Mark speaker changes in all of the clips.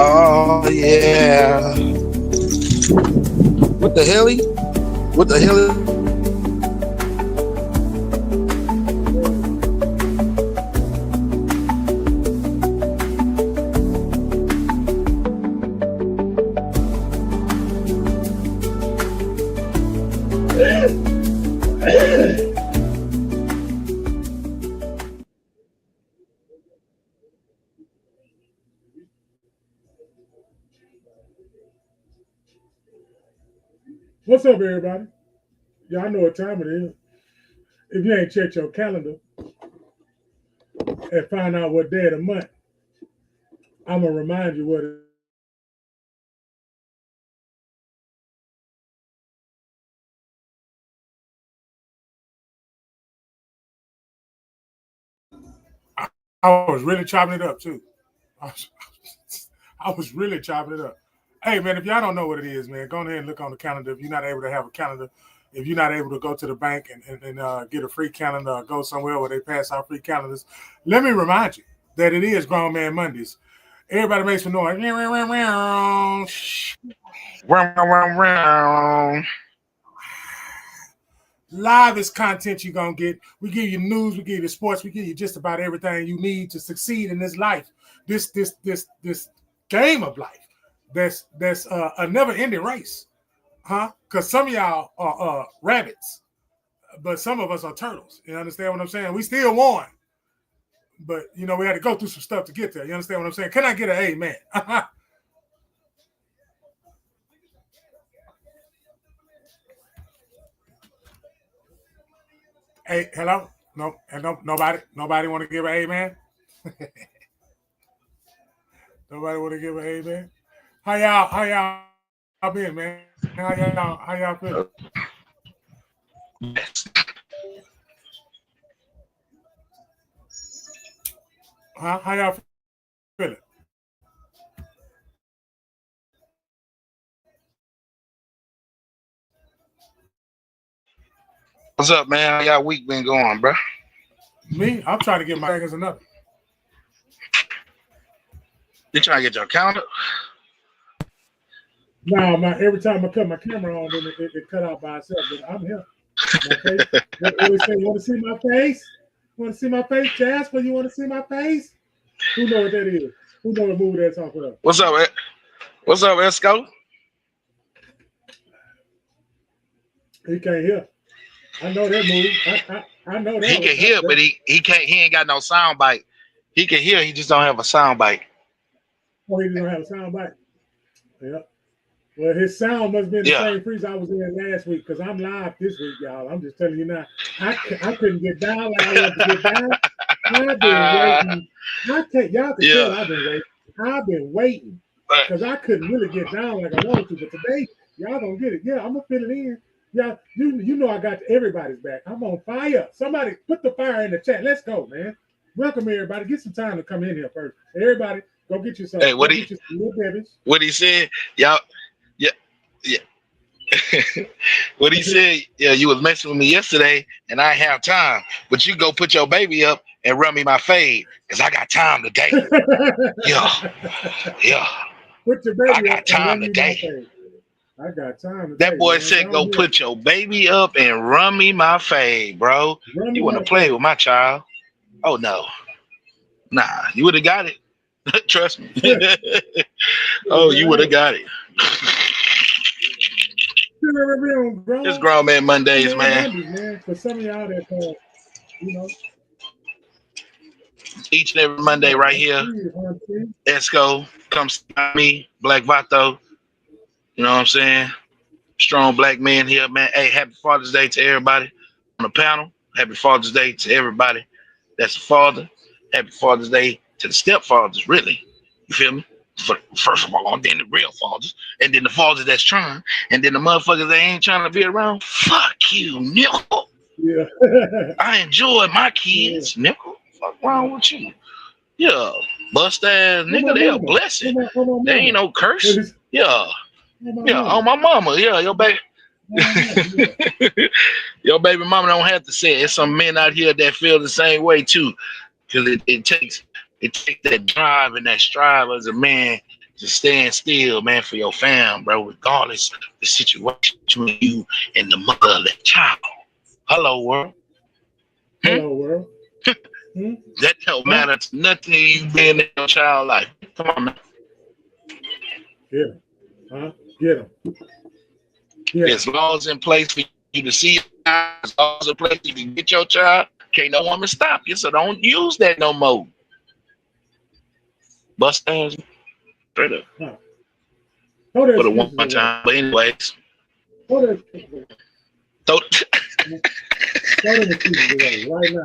Speaker 1: Oh yeah. What the hell? What the hell?
Speaker 2: What's up, everybody? Y'all know what time it is. If you ain't checked your calendar and find out what day of the month, I'm going to remind you what it is. I was really chopping it up, too. I was really chopping it up. Hey, man, if y'all don't know what it is, man, go ahead and look on the calendar. If you're not able to have a calendar, if you're not able to go to the bank and get a free calendar or go somewhere where they pass out free calendars, let me remind you that it is Grown Man Mondays. Everybody makes some noise. Livest content you're going to get. We give you news, we give you sports, we give you just about everything you need to succeed in this life, this game of life. That's a never-ending race, huh? Because some of y'all are rabbits, but some of us are turtles. You understand what I'm saying? We still won, but, you know, we had to go through some stuff to get there. You understand what I'm saying? Can I get an amen? Hey, hello? No, nobody want to give an amen? Nobody want to give an amen? How y'all been, man? How y'all feeling? Huh? How y'all feeling?
Speaker 1: What's up, man? How y'all week been going, bro?
Speaker 2: Me? I'm trying to get my fingers another.
Speaker 1: You trying to get your calendar?
Speaker 2: No, every time I cut my camera on, then it cut out by itself. But I'm here. My face. They say, "You want to see my face? Want to see my face, Jasper? You want to see my face?" Who know what that is? Who know what movie that's talking about?
Speaker 1: What's up, What's up, ESCO?
Speaker 2: He can't hear. I know that movie. I know that.
Speaker 1: He can hear, but he can't. He ain't got no sound bite. He can hear. He just don't have a sound bite.
Speaker 2: Oh, he don't have a sound bite. Yeah. Well, his sound must have been the same freeze I was in last week because I'm live this week, y'all. I'm just telling you now. I couldn't get down like I wanted to get down. I've been waiting. Y'all can tell I've been waiting. I've been waiting because I couldn't really get down like I wanted to. But today, y'all gonna get it. Yeah, I'm gonna fill it in. Yeah, you know I got everybody's back. I'm on fire. Somebody put the fire in the chat. Let's go, man. Welcome everybody. Get some time to come in here first. Everybody, go get you some.
Speaker 1: Hey, what he said? Y'all. Yeah. What he said, you was messing with me yesterday and I ain't have time, but you go put your baby up and run me my fade because I got time today. Yeah.
Speaker 2: Put your baby
Speaker 1: I got time today.
Speaker 2: I got time today.
Speaker 1: That boy said, go put your baby up and run me my fade, bro. You want to play with my child? Oh, no. Nah, you would have got it. Trust me. Oh, you would have got it. It's Grown Man Mondays, man.
Speaker 2: For some of y'all that,
Speaker 1: each and every Monday right here. ESCO, KUMSEEBOUTME, Black VATO. You know what I'm saying? Strong black men here, man. Hey, happy Father's Day to everybody on the panel. Happy Father's Day to everybody that's a father. Happy Father's Day to the stepfathers, really. You feel me? First of all, then the real fathers, and then the fathers that's trying, and then the motherfuckers that ain't trying to be around. Fuck you, nickel.
Speaker 2: Yeah.
Speaker 1: I enjoy my kids, nickel. Fuck wrong with you? Yeah, bust ass nigga, they a blessing. They ain't no curse. Yeah. Yeah, on my mama. Yeah, your baby. Your baby mama don't have to say it. There's some men out here that feel the same way too. Because it takes that drive and that strive as a man to stand still, man, for your fam, bro, regardless of the situation between you and the mother of that child. Hello, world.
Speaker 2: Hello, world.
Speaker 1: That don't matter to nothing you being in your child life. Come on, man.
Speaker 2: Get him. Huh? Get him.
Speaker 1: There's laws in place for you to see your child. There's laws in place you can get your child. Can't no woman stop you, so don't use that no more. Bust ass straight up.
Speaker 2: Huh.
Speaker 1: For the one time. But anyways.
Speaker 2: Throw them excuses away right now.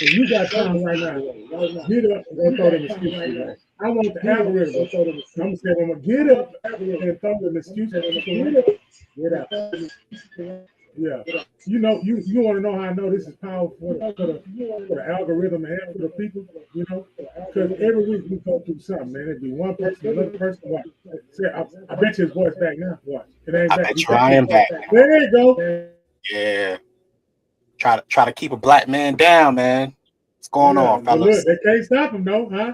Speaker 2: If you got time right now, get up and throw them excuses away. I want the algorithm. I'm saying I'm gonna get up and throw them excuses away. Get out. Yeah. You know, you want to know how I know this is powerful for the algorithm and for the people, you know? Because every week we go through something, man. It'd be one person, another person. Watch. I bet you his voice back now. Watch. It ain't back.
Speaker 3: I am back.
Speaker 2: There you go.
Speaker 3: Yeah. Try to keep a black man down, man. What's going on, fellas?
Speaker 2: Look, they can't stop him, though, huh?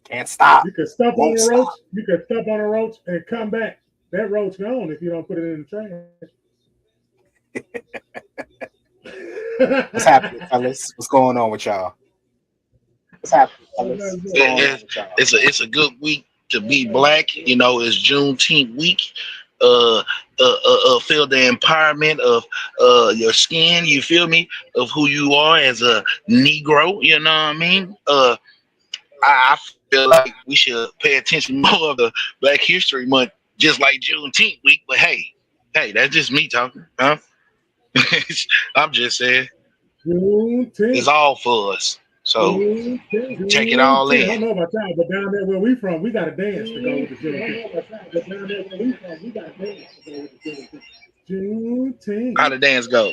Speaker 3: Can't stop.
Speaker 2: You can stump on a roach. You can stump on a roach and come back. That roach gone if you don't put it in the trash.
Speaker 3: What's happening, fellas? What's going on with y'all? What's happening, fellas?
Speaker 1: It's a good week to be black. You know, it's Juneteenth week. Feel the empowerment of your skin. You feel me? Of who you are as a Negro. You know what I mean? I feel like we should pay attention more of the Black History Month, just like Juneteenth week. But hey, that's just me talking, huh? I'm just saying, it's all for us. So take it all in.
Speaker 2: I don't know about y'all, but down there where we from, we got to dance to go with the Juneteenth.
Speaker 1: How the dance go?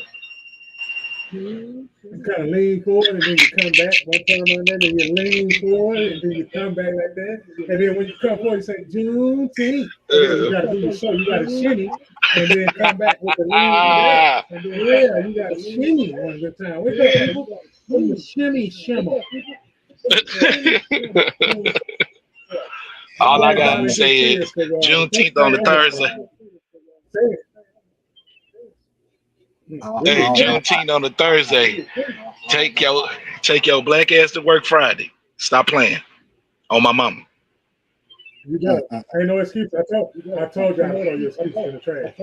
Speaker 2: You kind of lean forward and then you come back. One time on that, then you lean forward and then you come back like that. And then when you come forward, you say Juneteenth. You got to do your show. You got to shimmy and then come back with the lean. And then, yeah, you got to shimmy one good time. What's up, people? Shimmy, shimmer.
Speaker 1: All I got to say is Juneteenth on the Thursday.
Speaker 2: Say it.
Speaker 1: Hey, Juneteenth on the Thursday. Take your black ass to work Friday. Stop playing. On my mama.
Speaker 2: You got it. Ain't no excuse. I told you I throw your excuse in the trash.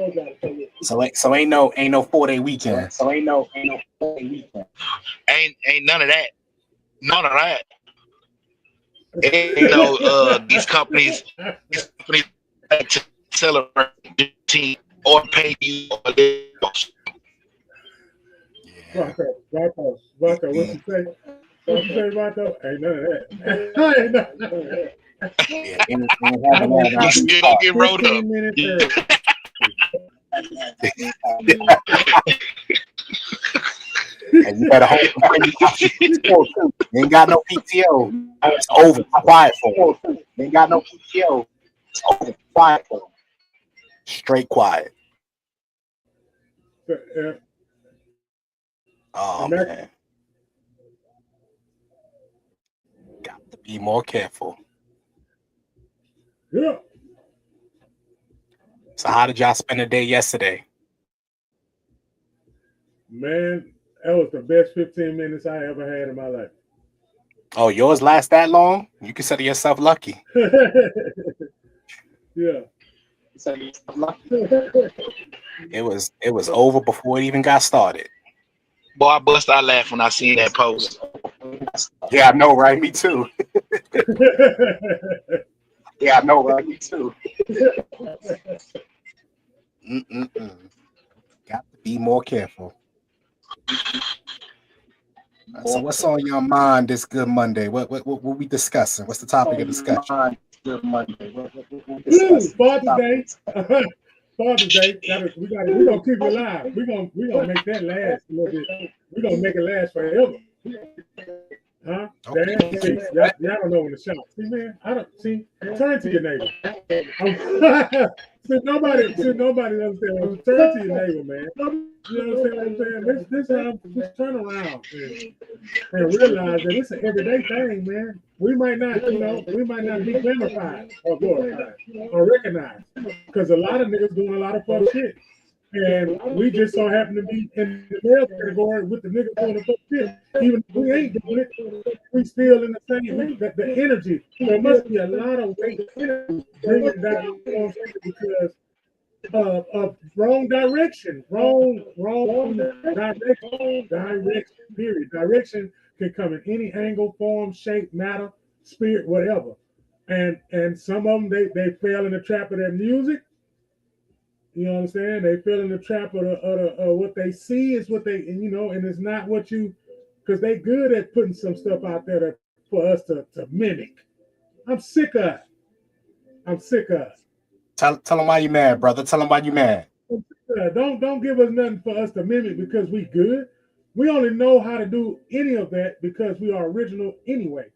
Speaker 3: So ain't no 4-day weekend.
Speaker 1: Ain't none of that. None of that. Ain't no these companies to celebrate Juneteenth or pay you or
Speaker 2: Vato, what you say? What you say, Vato? Ain't none of that. Ain't none of that.
Speaker 1: You still get rolled up.
Speaker 3: And you better hold. You ain't got no PTO. It's over. Quiet for him. You ain't got no PTO. It's over. Quiet for him. Straight quiet. Oh, man. Got to be more careful.
Speaker 2: Yeah.
Speaker 3: So how did y'all spend the day yesterday?
Speaker 2: Man, that was the best 15 minutes I ever had in my life.
Speaker 3: Oh, yours last that long? You consider yourself lucky.
Speaker 2: Yeah.
Speaker 3: It was over before it even got started.
Speaker 1: Boy, I bust out laugh when I seen that post.
Speaker 3: Yeah, I know, right? Me too. Yeah, I know, right? Me too. Got to be more careful. So what's on your mind this good Monday? What we discussing? What's the topic of discussion? Good Monday.
Speaker 2: Father's Day. Father's Day. We're gonna keep it alive. We're gonna make that last a little bit. We're gonna make it last forever. Huh?
Speaker 3: Okay.
Speaker 2: Y'all don't know when to shop. See, man, I don't see. Turn to your neighbor. nobody understand. Turn to your neighbor, man. You understand what I'm saying? This time, just turn around and realize that it's an everyday thing, man. We might not, we might not be glorified or glorified or recognized because a lot of niggas doing a lot of fuck shit. And we just so happen to be in the male category with the niggas doing the fuck shit. Even if we ain't doing it, we still in the same, the energy. There must be a lot of weight bringing down, because of wrong direction, wrong direction, period. Direction can come in any angle, form, shape, matter, spirit, whatever. And some of them, they fell in the trap of their music. You know what I'm saying? They fell in the trap of what they see is what they, and it's not what you, because they good at putting some stuff out there for us to mimic. I'm sick of it. I'm sick of it.
Speaker 3: Tell them why you mad, brother. Tell them why you mad.
Speaker 2: Don't give us nothing for us to mimic because we good. We only know how to do any of that because we are original anyway.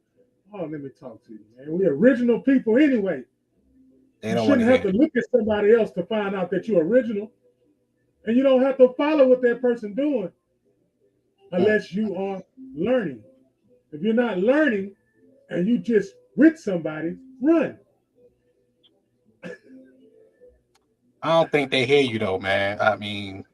Speaker 2: Oh, let me talk to you, man. We original people anyway.
Speaker 3: They
Speaker 2: you
Speaker 3: don't
Speaker 2: shouldn't have to look at somebody else to find out that you're original. And you don't have to follow what that person doing unless you are learning. If you're not learning and you just with somebody, run.
Speaker 3: I don't think they hear you though, man. I mean,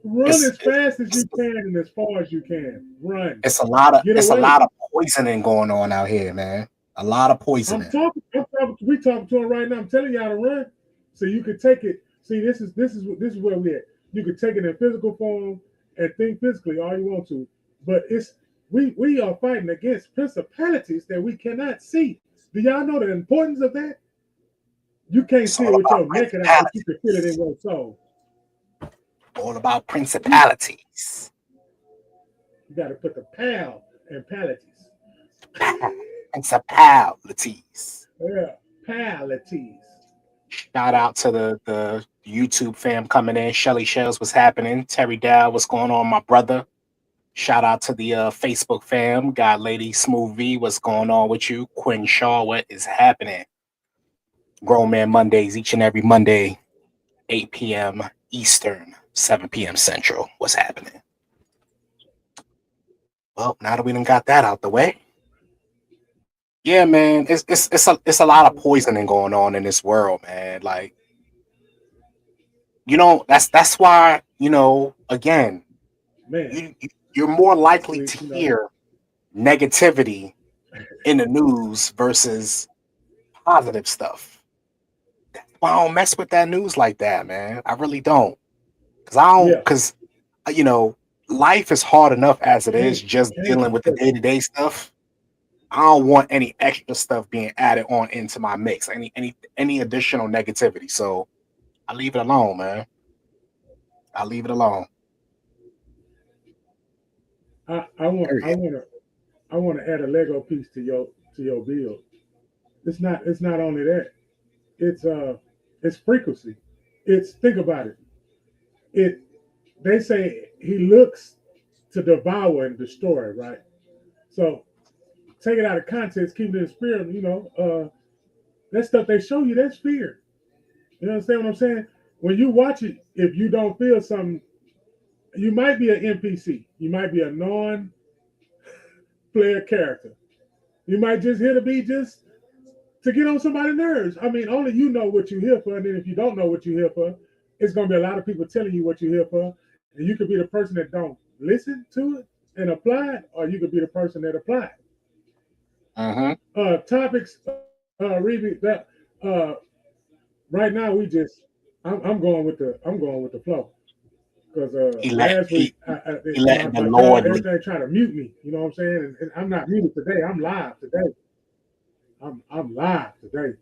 Speaker 2: run as fast as you can and as far as you can. Run.
Speaker 3: It's a lot of poisoning going on out here, man. A lot of poisoning.
Speaker 2: We talking to him right now. I'm telling y'all to run, so you can take it. See, this is where we at. You can take it in physical form and think physically all you want to, but we are fighting against principalities that we cannot see. Do y'all know the importance of that? You can't see it with your naked eye, but you can feel it in your soul.
Speaker 3: All about principalities.
Speaker 2: You got to put the pal and palities.
Speaker 3: Principalities.
Speaker 2: Yeah, palities.
Speaker 3: Shout out to the YouTube fam coming in. Shelly Shells, what's happening? Terry Dow, what's going on, my brother? Shout out to the Facebook fam. God Lady Smooth V, what's going on with you? Quinn Shaw, what is happening? Grown Man Mondays, each and every Monday, 8 p.m. Eastern, 7 p.m. Central. What's happening? Well, now that we done got that out the way, yeah, man, it's a lot of poisoning going on in this world, man. Like, that's why, again,
Speaker 2: man,
Speaker 3: you're more likely to hear negativity in the news versus positive stuff. That's why I don't mess with that news like that, man. I really don't. Because life is hard enough as it is, just dealing with the day-to-day stuff. I don't want any extra stuff being added on into my mix, any additional negativity. So I leave it alone, man. I leave it alone.
Speaker 2: I want to add a Lego piece to your build. It's not only that. It's frequency. Think about it. They say he looks to devour and destroy, right? So take it out of context, keep it in spirit, that stuff they show you, that's fear. You understand what I'm saying? When you watch it, if you don't feel something, you might be an NPC. You might be a non-player character. You might just here to be just to get on somebody's nerves. I mean, only you know what you're here for. And then if you don't know what you're here for, it's going to be a lot of people telling you what you're here for. And you could be the person that don't listen to it and apply it, or you could be the person that apply it. Topics, Reeby, that right now I'm going with the flow. Because last week, my Lord, everything trying to mute me. You know what I'm saying? And I'm not muted today. I'm live today. I'm live today.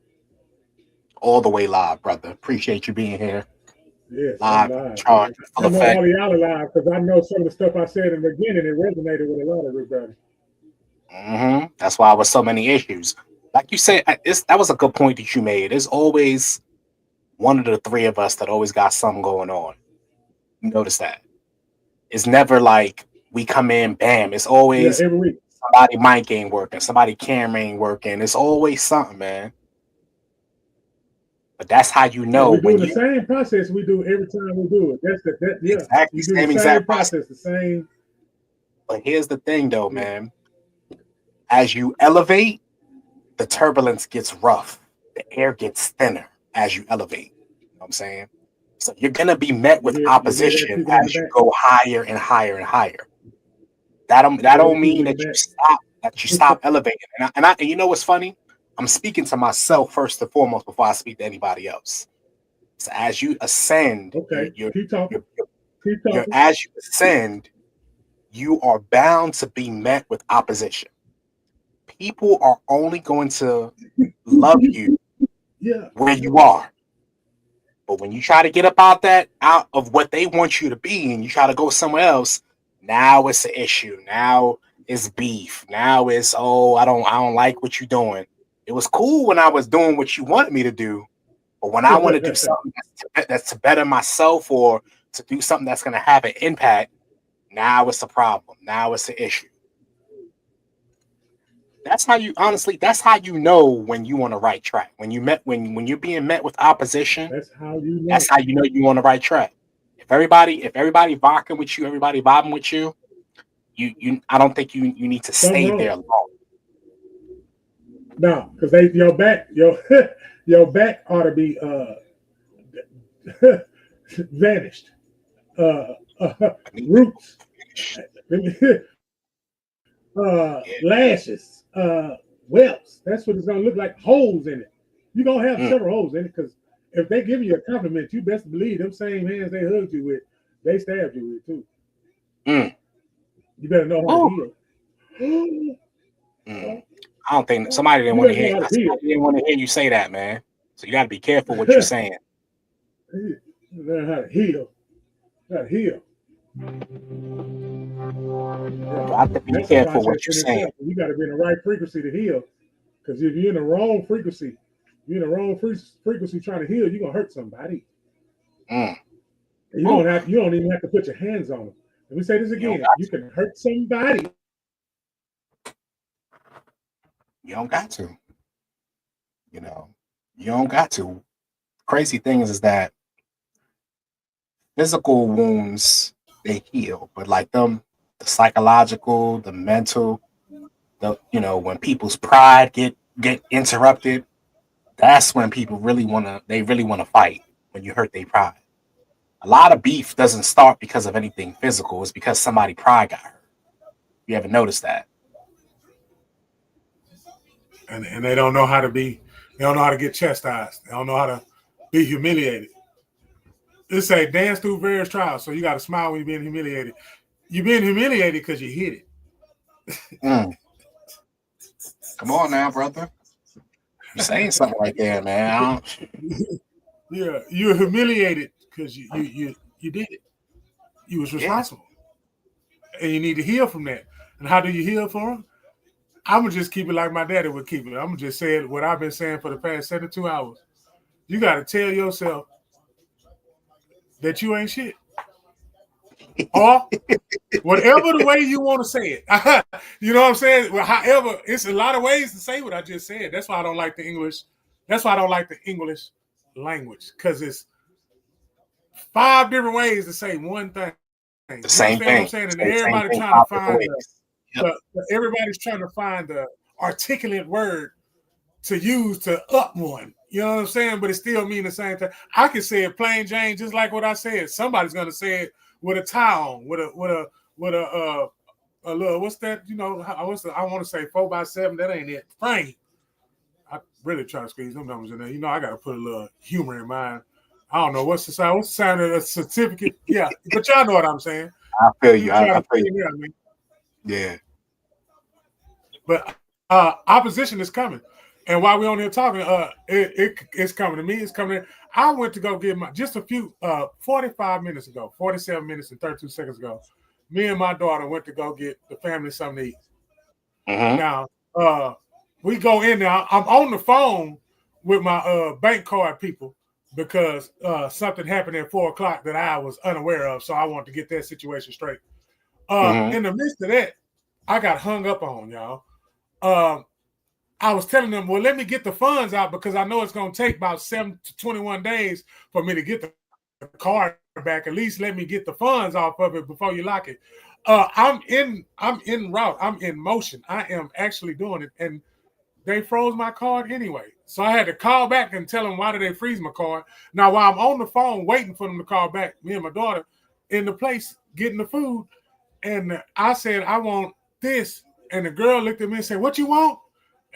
Speaker 3: All the way live, brother. Appreciate you being here.
Speaker 2: Yes,
Speaker 3: live.
Speaker 2: I know all of y'all are live because I know some of the stuff I said in the beginning. It resonated with a lot of everybody.
Speaker 3: That's why there was so many issues. Like you said, that was a good point that you made. There's always one of the three of us that always got something going on. You notice that? It's never like we come in, bam. It's always
Speaker 2: every week.
Speaker 3: Somebody mic ain't working, somebody camera ain't working. It's always something, man. But that's how you know
Speaker 2: we're doing
Speaker 3: when
Speaker 2: the same process we do every time we do it.
Speaker 3: exactly
Speaker 2: You do
Speaker 3: same
Speaker 2: the
Speaker 3: exact
Speaker 2: same process, the same.
Speaker 3: But here's the thing, though, man. As you elevate, the turbulence gets rough. The air gets thinner as you elevate. You know what I'm saying? So you're gonna be met with
Speaker 2: You hear that
Speaker 3: opposition
Speaker 2: creaking in the
Speaker 3: as you
Speaker 2: back?
Speaker 3: go higher and higher and higher. That don't mean that you stop elevating. And you know what's funny? I'm speaking to myself first and foremost before I speak to anybody else. So as you ascend,
Speaker 2: Okay, keep talking.
Speaker 3: as you ascend, you are bound to be met with opposition. People are only going to love you where you are. But when you try to get out of what they want you to be and you try to go somewhere else, now it's an issue. Now it's beef. Now it's, oh, I don't like what you're doing. It was cool when I was doing what you wanted me to do, but when I want to do something that's to better myself or to do something that's going to have an impact, now it's a problem. Now it's an issue. That's how you know when you on the right track. When you're being met with opposition,
Speaker 2: that's how you know.
Speaker 3: That's how you know you on the right track. If everybody vibing with you, everybody vibing with you, I don't think you need to stay there long.
Speaker 2: No, because your back ought to be vanished. Roots, lashes, whelps. That's what it's gonna look like. Holes in it. You're gonna have several holes in it because if they give you a compliment, you best believe them same hands they hugged you with, they stabbed you with too. You better know how to heal.
Speaker 3: I don't think somebody didn't want to hear. Somebody didn't want to hear you say that, man. So you got to be careful what you're saying.
Speaker 2: Learn how to heal. How to heal.
Speaker 3: You have to be careful what you're saying.
Speaker 2: You got to be in the right frequency to heal. Because if you're in the wrong frequency, trying to heal, you're gonna hurt somebody. You don't even have to put your hands on them. Let me say this again. You can hurt somebody.
Speaker 3: You don't got to. You don't got to. Crazy thing is that physical wounds, they heal, but like the psychological, the mental, when people's pride get interrupted, that's when people really want to fight. When you hurt their pride, a lot of beef doesn't start because of anything physical. It's because somebody pride got hurt. You ever notice that?
Speaker 2: And they don't know how to be. They don't know how to get chastised. They don't know how to be humiliated. It say dance through various trials. So you got to smile when you're being humiliated. You're being humiliated because you hit it.
Speaker 3: Come on now, brother. You're saying something right there, man.
Speaker 2: Yeah, you're humiliated because you did it. You was responsible. And you need to heal from that. And how do you heal from it? I'm going to just keep it like my daddy would keep it. I'm going to just say it, what I've been saying for the past 72 hours. You got to tell yourself that you ain't shit. Or whatever the way you want to say it. You know what I'm saying? Well, however, it's a lot of ways to say what I just said. That's why I don't like the English. That's why I don't like the English language. Because it's 5 different ways to say one thing.
Speaker 3: The same thing. What I'm
Speaker 2: saying? And everybody's trying to find everybody's trying to find the articulate word to use to up one. You know what I'm saying? But it still means the same thing. I can say it plain Jane, just like what I said. Somebody's gonna say it with a tie on, with a little, what's that? I want to say 4x7. That ain't it. Frame. I really try to squeeze them numbers in there. I got to put a little humor in mine. I don't know what's the sign of a certificate. Yeah, but y'all know what I'm saying.
Speaker 3: I feel you. I feel you. Yeah.
Speaker 2: But opposition is coming. And while we're on here talking, it's coming to me. It's coming in. I went to go get just a few, 47 minutes and 32 seconds ago, me and my daughter went to go get the family something to eat. Now, we go in there. I'm on the phone with my bank card people because something happened at 4 o'clock that I was unaware of. So I wanted to get that situation straight. In the midst of that, I got hung up on, y'all. I was telling them, well, let me get the funds out because I know it's going to take about 7 to 21 days for me to get the card back. At least let me get the funds off of it before you lock it. I'm en route. I'm in motion. I am actually doing it. And they froze my card anyway. So I had to call back and tell them, why did they freeze my card? Now, while I'm on the phone waiting for them to call back, me and my daughter in the place getting the food, and I said, I want this. And the girl looked at me and said, what you want?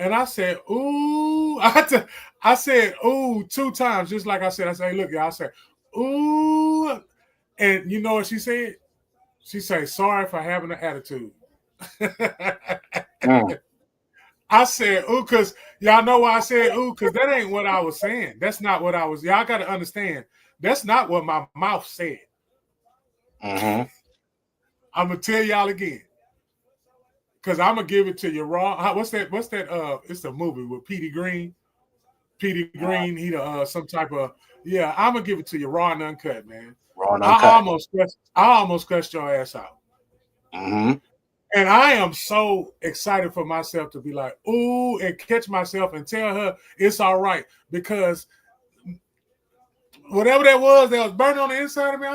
Speaker 2: And I said, ooh. I said, ooh, 2 times, just like I said. I said, hey, look, y'all. I said, ooh. And you know what she said? She said, sorry for having an attitude. I said, ooh, because y'all know why I said, ooh, because that ain't what I was saying. That's not what I was. Y'all got to understand. That's not what my mouth said. I'm going to tell y'all again. Because I'm going to give it to you raw. What's that? It's a movie with Petey Green. Petey Green, he some type of, yeah, I'm going to give it to you raw and uncut, man.
Speaker 3: Raw and uncut.
Speaker 2: I almost cussed your ass out. And I am so excited for myself to be like, ooh, and catch myself and tell her it's all right. Because whatever that was burning on the inside of me,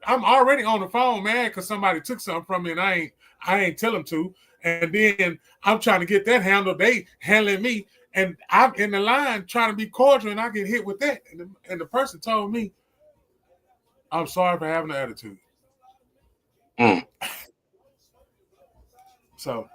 Speaker 2: I'm already on the phone, man, because somebody took something from me and I ain't tell them to. And then I'm trying to get that handled. They handling me. And I'm in the line trying to be cordial and I get hit with that. And the person told me, I'm sorry for having an attitude. So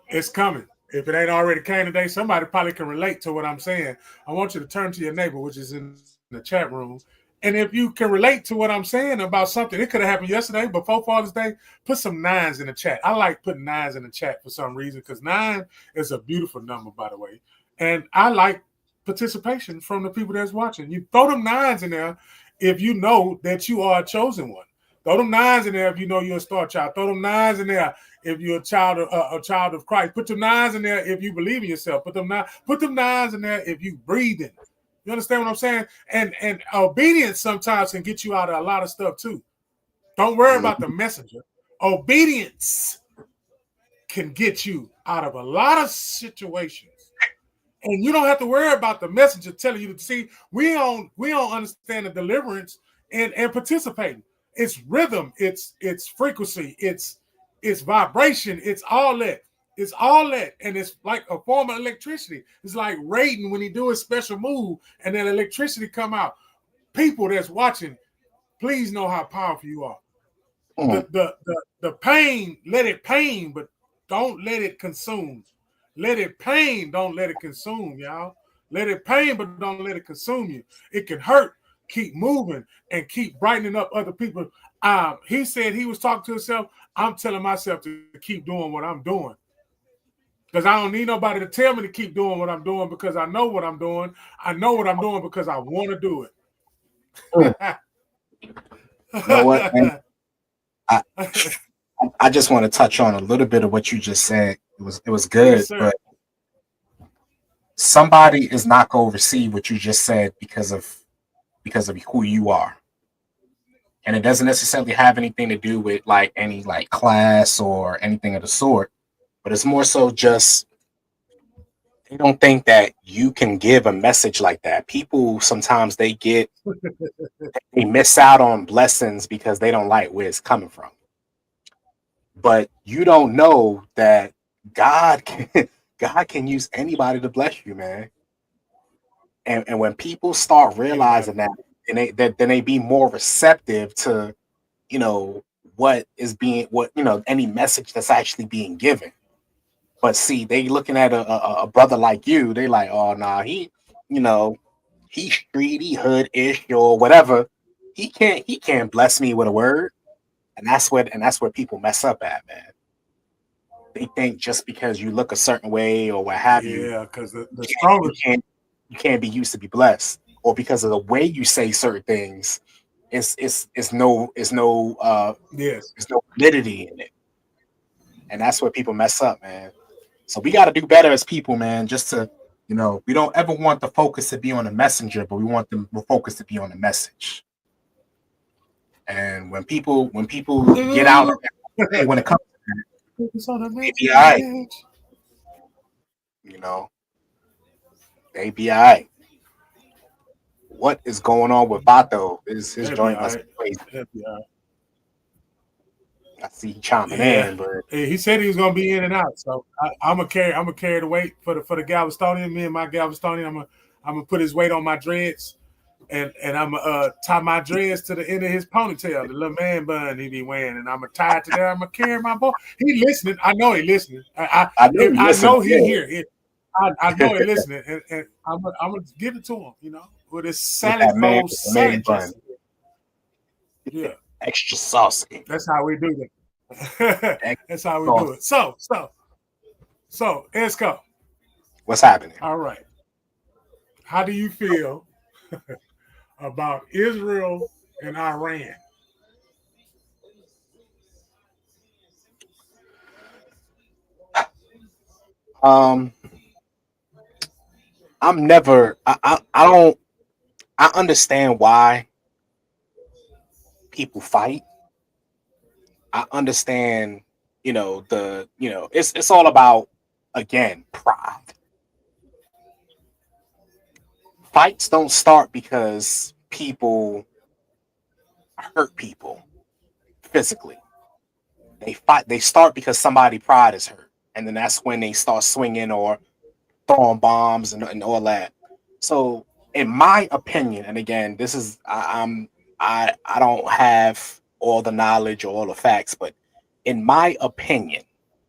Speaker 2: it's coming. If it ain't already came today, somebody probably can relate to what I'm saying. I want you to turn to your neighbor, which is in the chat room. And if you can relate to what I'm saying about something, it could have happened yesterday, before Father's Day, put some 9s in the chat. I like putting 9s in the chat for some reason because 9 is a beautiful number, by the way. And I like participation from the people that's watching. You throw them 9s in there if you know that you are a chosen one. Throw them 9s in there if you know you're a star child. Throw them 9s in there if you're a child of Christ. Put them 9s in there if you believe in yourself. Put them 9s in there if you breathing. You understand what I'm saying? And obedience sometimes can get you out of a lot of stuff too. Don't worry about the messenger. Obedience can get you out of a lot of situations. And you don't have to worry about the messenger telling you to see. We don't understand the deliverance and participating. It's rhythm, it's frequency, it's vibration, it's all that. It's all that, and it's like a form of electricity. It's like Raiden when he do his special move, and then electricity come out. People that's watching, please know how powerful you are. The pain, let it pain, but don't let it consume. Let it pain, don't let it consume, y'all. Let it pain, but don't let it consume you. It can hurt. Keep moving and keep brightening up other people. He said he was talking to himself. I'm telling myself to keep doing what I'm doing. Because I don't need nobody to tell me to keep doing what I'm doing because I know what I'm doing. I know what I'm doing because I want to do it.
Speaker 3: You know what, man? I just want to touch on a little bit of what you just said. It was good, yes, but somebody is not going to receive what you just said because of who you are. And it doesn't necessarily have anything to do with like any like class or anything of the sort, but it's more so just they don't think that you can give a message like that. People sometimes they miss out on blessings because they don't like where it's coming from. But you don't know that God can use anybody to bless you, man. And when people start realizing that, then they be more receptive to, any message that's actually being given. But see, they looking at a brother like you, they like, oh nah, he's street, he hood-ish or whatever. He can't bless me with a word. And that's where people mess up at, man. They think just because you look a certain way or what have you,
Speaker 2: yeah, because the strongest
Speaker 3: you can't be used to be blessed, or because of the way you say certain things, it's no validity in it, and that's where people mess up, man. So we got to do better as people, man. Just to we don't ever want the focus to be on the messenger, but we want the focus to be on the message. And when people get out, when it comes to that, maybe You know, they be all right. What is going on with Vato? His
Speaker 2: They'll be
Speaker 3: joint
Speaker 2: all
Speaker 3: must
Speaker 2: right.
Speaker 3: be crazy.
Speaker 2: They'll be all right.
Speaker 3: I see he chomping
Speaker 2: Yeah.
Speaker 3: in, but
Speaker 2: He said he was gonna be in and out. So I'm gonna carry the weight for the Galvestonian. Me and my Galvestonian, I'm gonna put his weight on my dreads. And I'm gonna tie my dreads to the end of his ponytail, the little man bun he be wearing, and I'm gonna tie it to there. I'm gonna carry my boy. He listening. I know he listening. I know he hear. I know he listening, and I'm gonna give it to him. You know, with his
Speaker 3: with
Speaker 2: salad
Speaker 3: that man
Speaker 2: bowl
Speaker 3: with the man
Speaker 2: salad
Speaker 3: bun,
Speaker 2: dressing. Yeah,
Speaker 3: extra saucy.
Speaker 2: that's how we do that. That's how we
Speaker 3: saucy.
Speaker 2: do it. So, Esco.
Speaker 3: What's happening?
Speaker 2: All right. How do you feel about Israel and Iran?
Speaker 3: Um, I'm never. I don't. I understand why people fight. I understand. It's all about, again, pride. Fights don't start because people hurt people physically. They start because somebody pride is hurt, and then that's when they start swinging or throwing bombs and all that. So, in my opinion, and again, this is I don't have all the knowledge or all the facts, but in my opinion,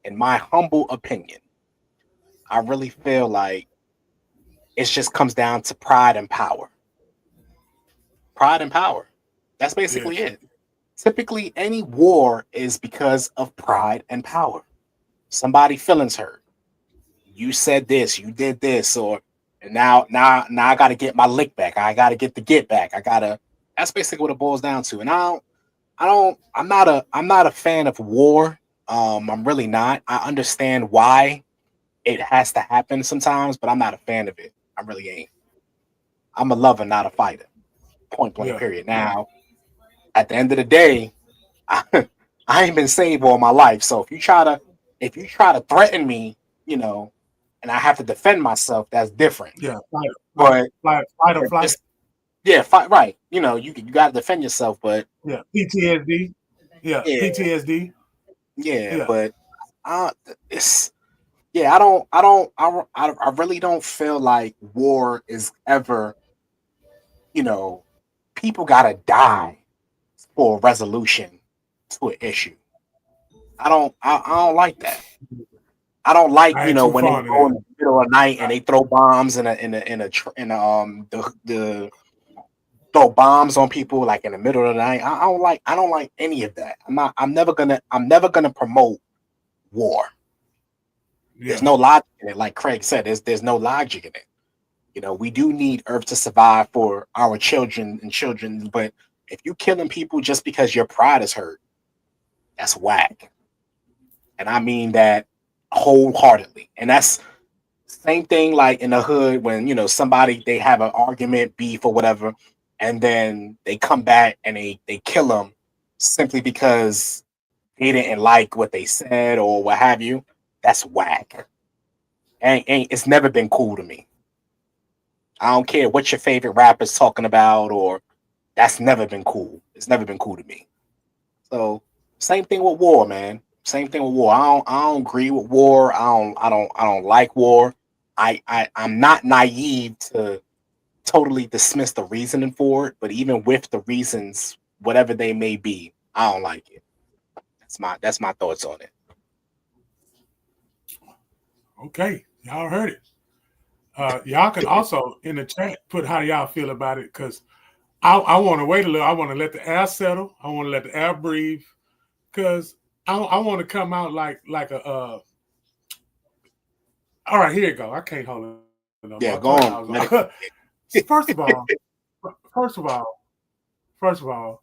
Speaker 3: in my humble opinion, I really feel like it just comes down to pride and power. Pride and power. That's basically
Speaker 2: Yes.
Speaker 3: it. Typically, any war is because of pride and power. Somebody feelings hurt. You said this, you did this, or and now I gotta get my lick back. I gotta get the get back. I gotta That's basically what it boils down to. And I'm not a fan of war. I'm really not. I understand why it has to happen sometimes, but I'm not a fan of it. I really ain't. I'm a lover, not a fighter. Point blank,
Speaker 2: Yeah.
Speaker 3: period. Now, at the end of the day, I ain't been saved all my life. So if you try to threaten me, and I have to defend myself, that's different.
Speaker 2: Yeah.
Speaker 3: But
Speaker 2: Fight or flight.
Speaker 3: fight, right. You got to defend yourself, but
Speaker 2: Yeah. PTSD. Yeah.
Speaker 3: yeah,
Speaker 2: PTSD.
Speaker 3: yeah,
Speaker 2: Yeah.
Speaker 3: but it's I really don't feel like war is ever, people gotta die for a resolution to an issue. I don't like that. I don't like,
Speaker 2: I ain't too
Speaker 3: when they
Speaker 2: fond of
Speaker 3: go in
Speaker 2: that.
Speaker 3: the middle of the night and they throw bombs the throw bombs on people like in the middle of the night. I don't like any of that. I'm never gonna promote war. There's
Speaker 2: Yeah.
Speaker 3: no logic in it. Like Craig said, there's no logic in it. We do need Earth to survive for our children, but if you killing people just because your pride is hurt, that's whack. And I mean that wholeheartedly. And that's same thing like in the hood when somebody they have an argument, beef or whatever, and then they come back and they kill them simply because they didn't like what they said or what have you. That's whack. Ain't It's never been cool to me. I don't care what your favorite rapper's talking about, or that's never been cool. It's never been cool to me. So same thing with war, man. Same thing with war. I don't agree with war. I don't like war. I'm not naive to totally dismiss the reasoning for it, but even with the reasons, whatever they may be, I don't like it. That's my thoughts on it.
Speaker 2: Okay. Y'all heard it. Y'all can also in the chat put how y'all feel about it because I want to wait a little. I want to let the air settle. I want to let the air breathe because I want to come out like a. All right, here you go. I can't hold it no more. I
Speaker 3: Yeah,
Speaker 2: told
Speaker 3: go
Speaker 2: you I
Speaker 3: on.
Speaker 2: was on. First of all, first of all, first of all,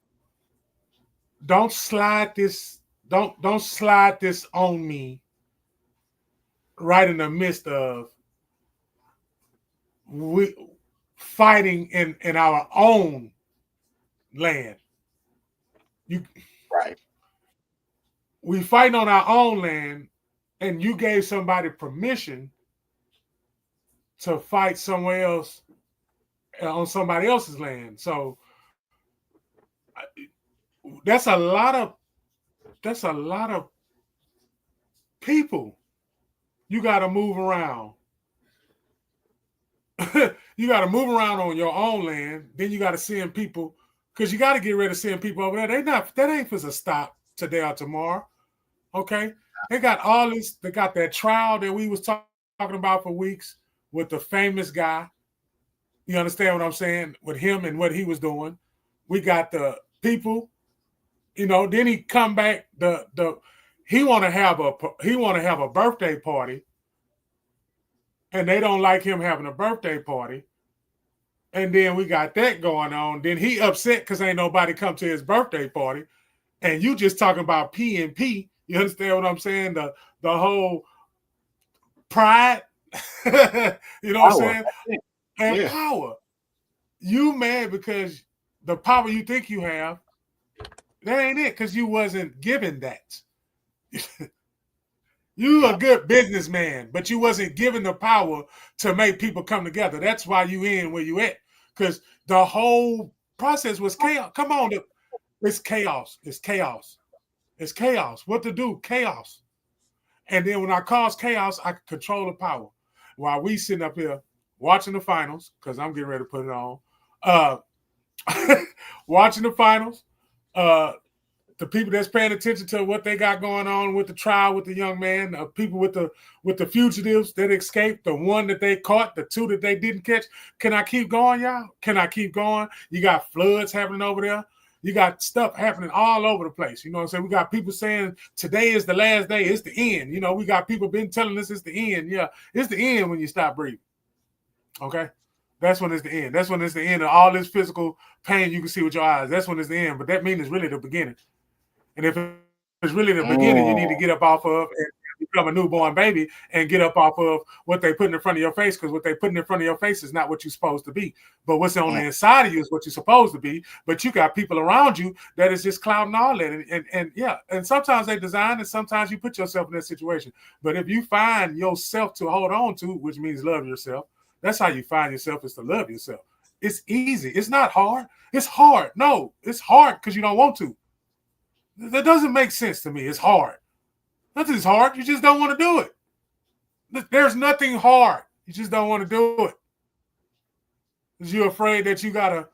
Speaker 2: don't slide this. Don't slide this on me right in the midst of we fighting in our own land. You
Speaker 3: Right.
Speaker 2: We fighting on our own land, and you gave somebody permission to fight somewhere else on somebody else's land. So that's a lot of people you got to move around. You got to move around on your own land. Then you got to send people, because you got to get rid of sending people over there. That ain't supposed to stop today or tomorrow. Okay, they got all this. They got that trial that we was talking about for weeks with the famous guy. You understand what I'm saying? With him and what he was doing. We got the people. Then he come back. He want to have a birthday party, and they don't like him having a birthday party. And then we got that going on. Then he upset because ain't nobody come to his birthday party. And you just talking about P and P. You understand what I'm saying? The whole pride. You know what I'm saying? And power. You mad because the power you think you have, that ain't it, because you wasn't given that. You a good businessman, but you wasn't given the power to make people come together. That's why you in where you at, because the whole process was chaos. Come on, it's chaos. It's chaos. It's chaos. What to do? Chaos. And then when I cause chaos, I control the power. While we sitting up here watching the finals, because I'm getting ready to put it on, watching the finals, the people that's paying attention to what they got going on with the trial with the young man, people with the fugitives that escaped, the one that they caught, the two that they didn't catch. Can I keep going, y'all? Can I keep going? You got floods happening over there. You got stuff happening all over the place. You know what I'm saying? We got people saying today is the last day. It's the end. We got people been telling us it's the end. Yeah, it's the end when you stop breathing. Okay? That's when it's the end. That's when it's the end of all this physical pain you can see with your eyes. That's when it's the end. But that means it's really the beginning. And if it's really the beginning, you need to get up off of and become a newborn baby and get up off of what they put in front of your face, because what they put in front of your face is not what you're supposed to be. But what's on the inside of you is what you're supposed to be. But you got people around you that is just clouding all that. And sometimes they design, and sometimes you put yourself in that situation. But if you find yourself to hold on to, which means love yourself, that's how you find yourself, is to love yourself. It's easy. It's not hard. It's hard. No, it's hard because you don't want to. That doesn't make sense to me. It's hard. Nothing's hard. You just don't want to do it. There's nothing hard. You just don't want to do it. Because you're afraid that you got to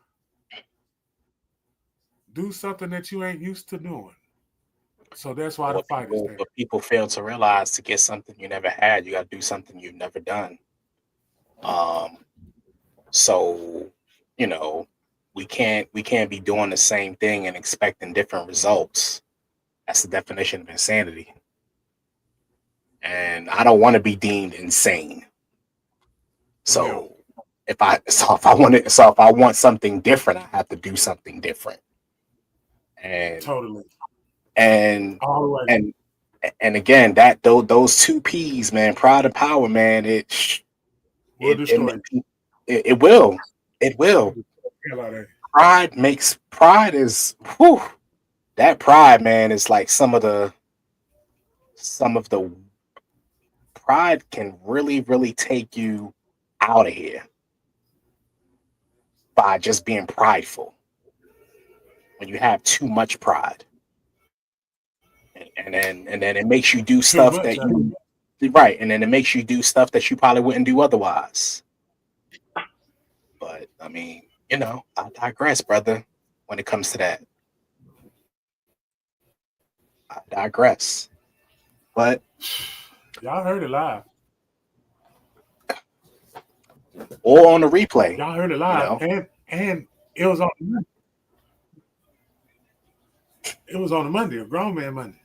Speaker 2: do something that you ain't used to doing. So that's why the fight is there.
Speaker 3: But people fail to realize, to get something you never had, you got to do something you've never done. So, we can't be doing the same thing and expecting different results. That's the definition of insanity. And I don't want to be deemed insane. So if I want something different, I have to do something different. And
Speaker 2: totally.
Speaker 3: And again, that those two P's, man, pride and power, man, it will. Pride is that pride, man, is like some of the pride can really, really take you out of here by just being prideful. When you have too much pride, and then it makes you do stuff that you right, and then it makes you do stuff that you probably wouldn't do otherwise. But I mean, I digress, brother. When it comes to that, I digress. But
Speaker 2: y'all heard it live,
Speaker 3: or on the replay.
Speaker 2: Y'all heard it live, and it was on. It was on a Monday, a grown man Monday.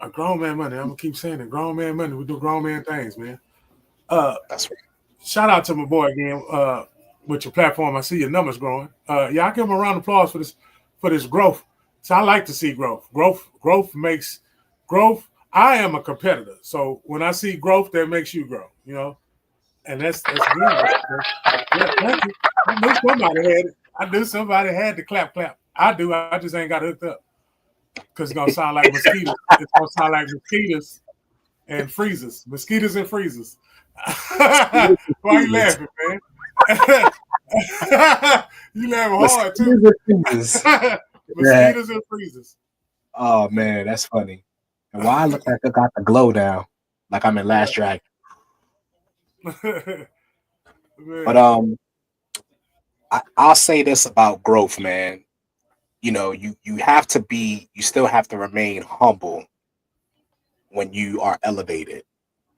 Speaker 2: A grown man Monday. I'm gonna keep saying it. Grown man Monday. We do grown man things, man.
Speaker 3: That's right.
Speaker 2: Shout out to my boy again. With your platform, I see your numbers growing. Y'all give him a round of applause for this growth. So I like to see growth. Growth makes growth. I am a competitor, so when I see growth, that makes you grow. And that's good. Yeah, thank you. I knew somebody had to clap. I do. I just ain't got hooked up because it's gonna sound like mosquitoes. It's gonna sound like mosquitoes and freezers. Mosquitoes and freezers. Why you laughing, man? You laughing hard too. Mosquitoes and freezers.
Speaker 3: Oh man, that's funny. And why I look like I got the glow now, like I'm in Last Dragon. But I'll say this about growth, man. You know, you still have to remain humble when you are elevated.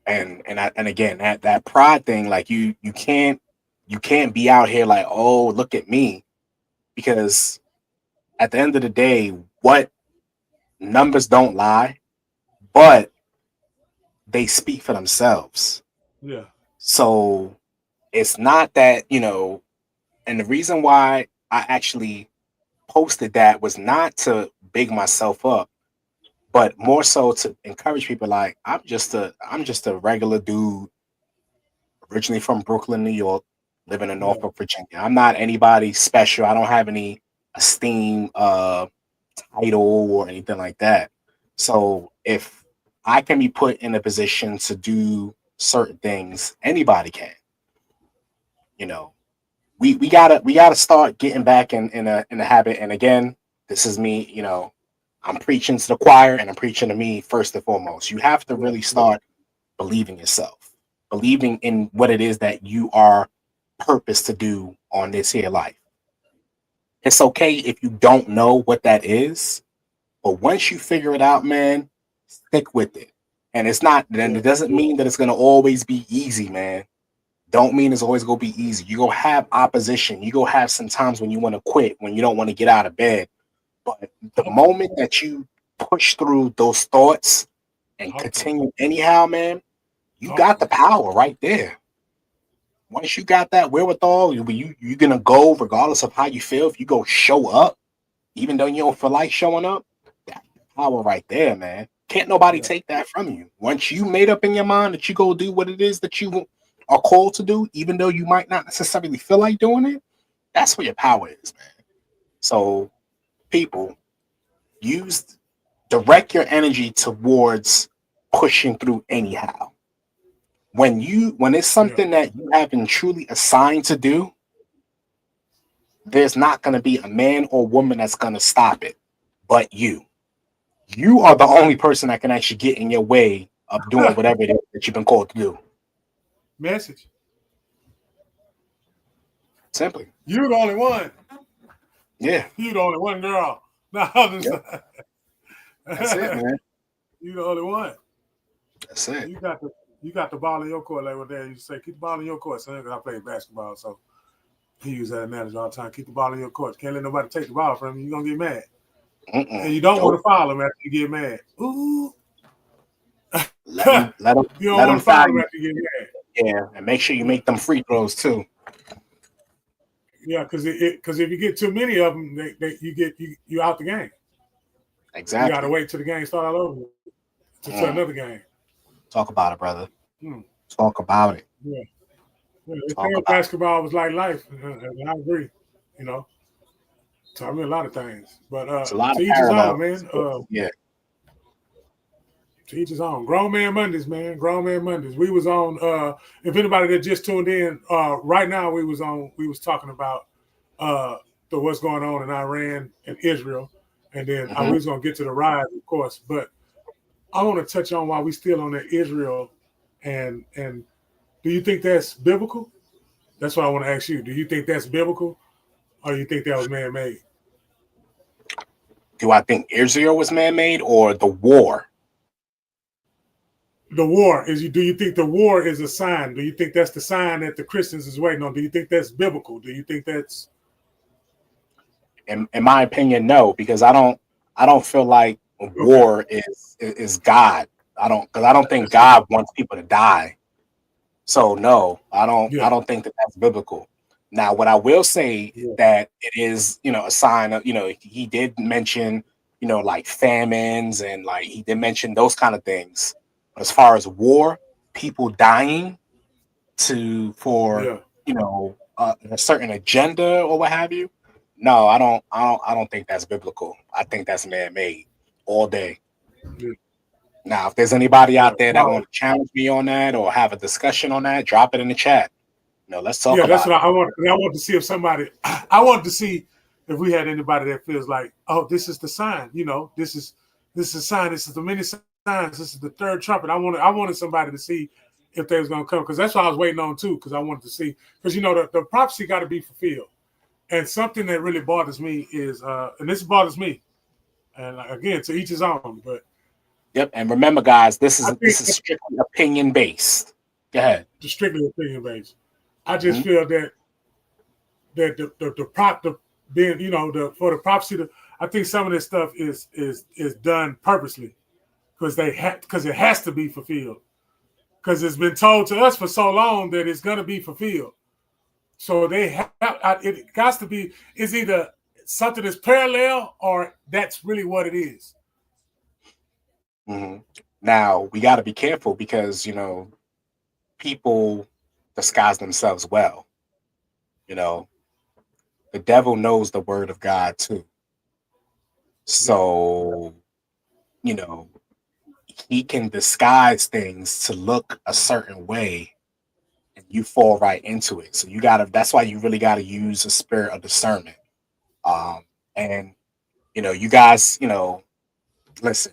Speaker 3: And again, that pride thing, like you can't be out here like, oh, look at me, because at the end of the day, what numbers don't lie, but they speak for themselves.
Speaker 2: Yeah.
Speaker 3: So it's not that, and the reason why I actually posted that was not to big myself up, but more so to encourage people. Like, I'm just a regular dude, originally from Brooklyn, New York, living in Norfolk, Virginia. I'm not anybody special. I don't have any esteem, title or anything like that. So if I can be put in a position to do certain things, anybody can. We gotta start getting back in a habit. And again, this is me. I'm preaching to the choir, and I'm preaching to me first and foremost. You have to really start believing yourself, believing in what it is that you are purposed to do on this here life. It's okay if you don't know what that is, but once you figure it out, man, stick with it. And it's not, then it doesn't mean that it's gonna always be easy, man. Don't mean it's always gonna be easy. You gonna have opposition. You gonna have some times when you want to quit, when you don't want to get out of bed. But the moment that you push through those thoughts and continue anyhow, man, you got the power right there. Once you got that wherewithal, you're gonna go regardless of how you feel. If you go show up, even though you don't feel like showing up, that's power right there, man. Can't nobody take that from you. Once you made up in your mind that you go do what it is that you are called to do, even though you might not necessarily feel like doing it, that's where your power is, man. So people, direct your energy towards pushing through anyhow. When it's something that you have been truly assigned to do, there's not going to be a man or woman that's going to stop it but you. You are the only person that can actually get in your way of doing whatever it is that you've been called to do.
Speaker 2: Message.
Speaker 3: Simply.
Speaker 2: You're the only one.
Speaker 3: Yeah.
Speaker 2: You're the only one, girl. No,
Speaker 3: that's it, man.
Speaker 2: You're the only one.
Speaker 3: That's it.
Speaker 2: You got the ball in your court. Like what they used to say, keep the ball in your court, son. Because I played basketball, so he used that analogy all the time. Keep the ball in your court. Can't let nobody take the ball from you. You're going to get mad. And you don't want to foul him after you get mad. Ooh.
Speaker 3: Let them
Speaker 2: you don't want to foul him after you get mad.
Speaker 3: Yeah, and make sure you make them free throws too.
Speaker 2: Yeah, because if you get too many of them, you out the game.
Speaker 3: Exactly.
Speaker 2: You got to wait till the game start all over to another game.
Speaker 3: Talk about it, brother. Talk about it.
Speaker 2: Yeah. Basketball was like life, and I agree. Taught me a lot of things, but
Speaker 3: it's a lot
Speaker 2: to
Speaker 3: of
Speaker 2: each his own, man.
Speaker 3: Yeah.
Speaker 2: To each his own. Grown Man Mondays, man. Grown Man Mondays. We was on. If anybody that just tuned in, right now we was talking about what's going on in Iran and Israel, and then I was gonna get to the rise, of course, but I want to touch on why we still on the Israel, and do you think that's biblical? That's what I want to ask you. Do you think that's biblical, or do you think that was man-made?
Speaker 3: Do I think Israel was man-made or the war?
Speaker 2: The war is. Do you think the war is a sign? Do you think that's the sign that the Christians is waiting on? Do you think that's biblical? Do you think that's?
Speaker 3: In my opinion, no, because I don't feel like war is God. I don't think God wants people to die. So no, I don't think that's biblical. Now, what I will say that it is, a sign of, he did mention, like famines, and like he did mention those kind of things. But as far as war, people dying for a certain agenda or what have you, no, I don't think that's biblical. I think that's man-made all day. Now, if there's anybody out there that want to challenge me on that or have a discussion on that, drop it in the chat. Let's talk about it.
Speaker 2: Yeah, that's what I want. I want to see if somebody. I want to see if we had anybody that feels like, oh, this is the sign. This is a sign. This is the many signs. This is the third trumpet. I wanted somebody to see if they was going to come, because that's what I was waiting on too. Because I wanted to see, because the prophecy got to be fulfilled. And something that really bothers me is, and this bothers me, and again, to each his own. But
Speaker 3: yep, and remember, guys, this is strictly opinion based. Go ahead.
Speaker 2: Just strictly opinion based. I just feel that the being, for the prophecy, I think some of this stuff is done purposely because it has to be fulfilled, because it's been told to us for so long that it's going to be fulfilled. So it got to be. It's either something that's parallel or that's really what it is.
Speaker 3: Mm-hmm. Now we got to be careful because people disguise themselves well. The devil knows the word of God too. So, he can disguise things to look a certain way and you fall right into it. So that's why you really gotta use a spirit of discernment. And you guys, listen,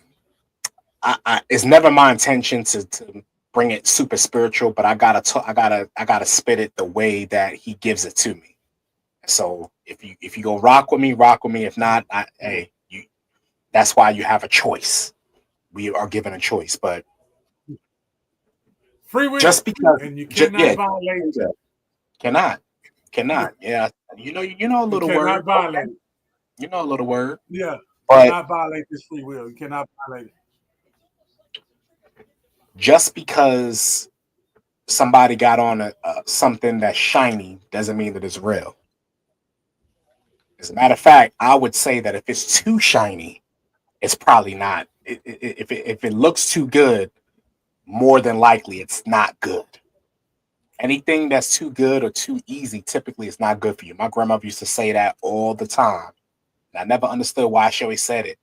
Speaker 3: I it's never my intention to bring it super spiritual, but I gotta spit it the way that he gives it to me. So if you go rock with me, rock with me. If not, that's why you have a choice. We are given a choice, but
Speaker 2: free will,
Speaker 3: just because,
Speaker 2: and you cannot violate it.
Speaker 3: Cannot. Yeah, you know a little word.
Speaker 2: Violate it.
Speaker 3: You know a little word.
Speaker 2: Yeah,
Speaker 3: but
Speaker 2: cannot violate this free will. You cannot violate it.
Speaker 3: Just because somebody got on something that's shiny doesn't mean that it's real. As a matter of fact, I would say that if it's too shiny, it's probably not. If it looks too good, more than likely it's not good. Anything that's too good or too easy typically is not good for you. My grandmother used to say that all the time. And I never understood why she always said it.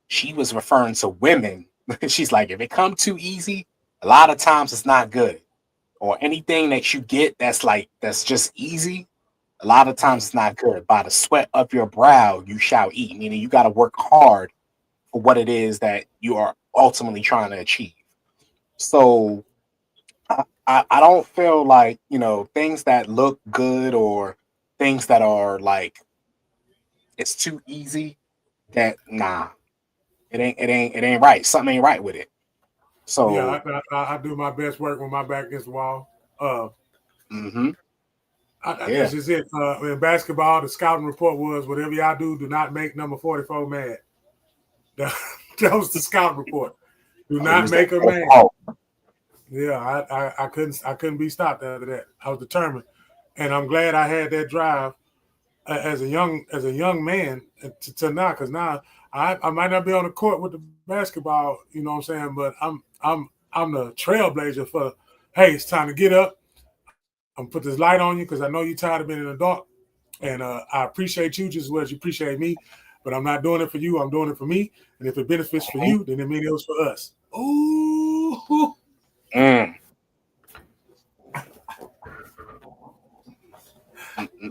Speaker 3: She was referring to women. She's like, if it comes too easy, a lot of times it's not good. Or anything that you get that's just easy, a lot of times it's not good. By the sweat of your brow, you shall eat. Meaning you got to work hard for what it is that you are ultimately trying to achieve. So I don't feel like, things that look good or things that are like it's too easy, that it ain't right. Something ain't right with it. So
Speaker 2: yeah, I do my best work when my back against the wall. That's just it. In basketball, the scouting report was, whatever y'all do not make number 44 mad. That was the scouting report. Do not make her mad. Yeah, I couldn't be stopped after that. I was determined, and I'm glad I had that drive as a young man to now, because now I might not be on the court with the basketball, you know what I'm saying, but I'm the trailblazer for, hey, it's time to get up. I'm gonna put this light on you because I know you're tired of being in the dark, and I appreciate you just as well as you appreciate me, but I'm not doing it for you. I'm doing it for me, and if it benefits for you, then it means it was for us. Ooh.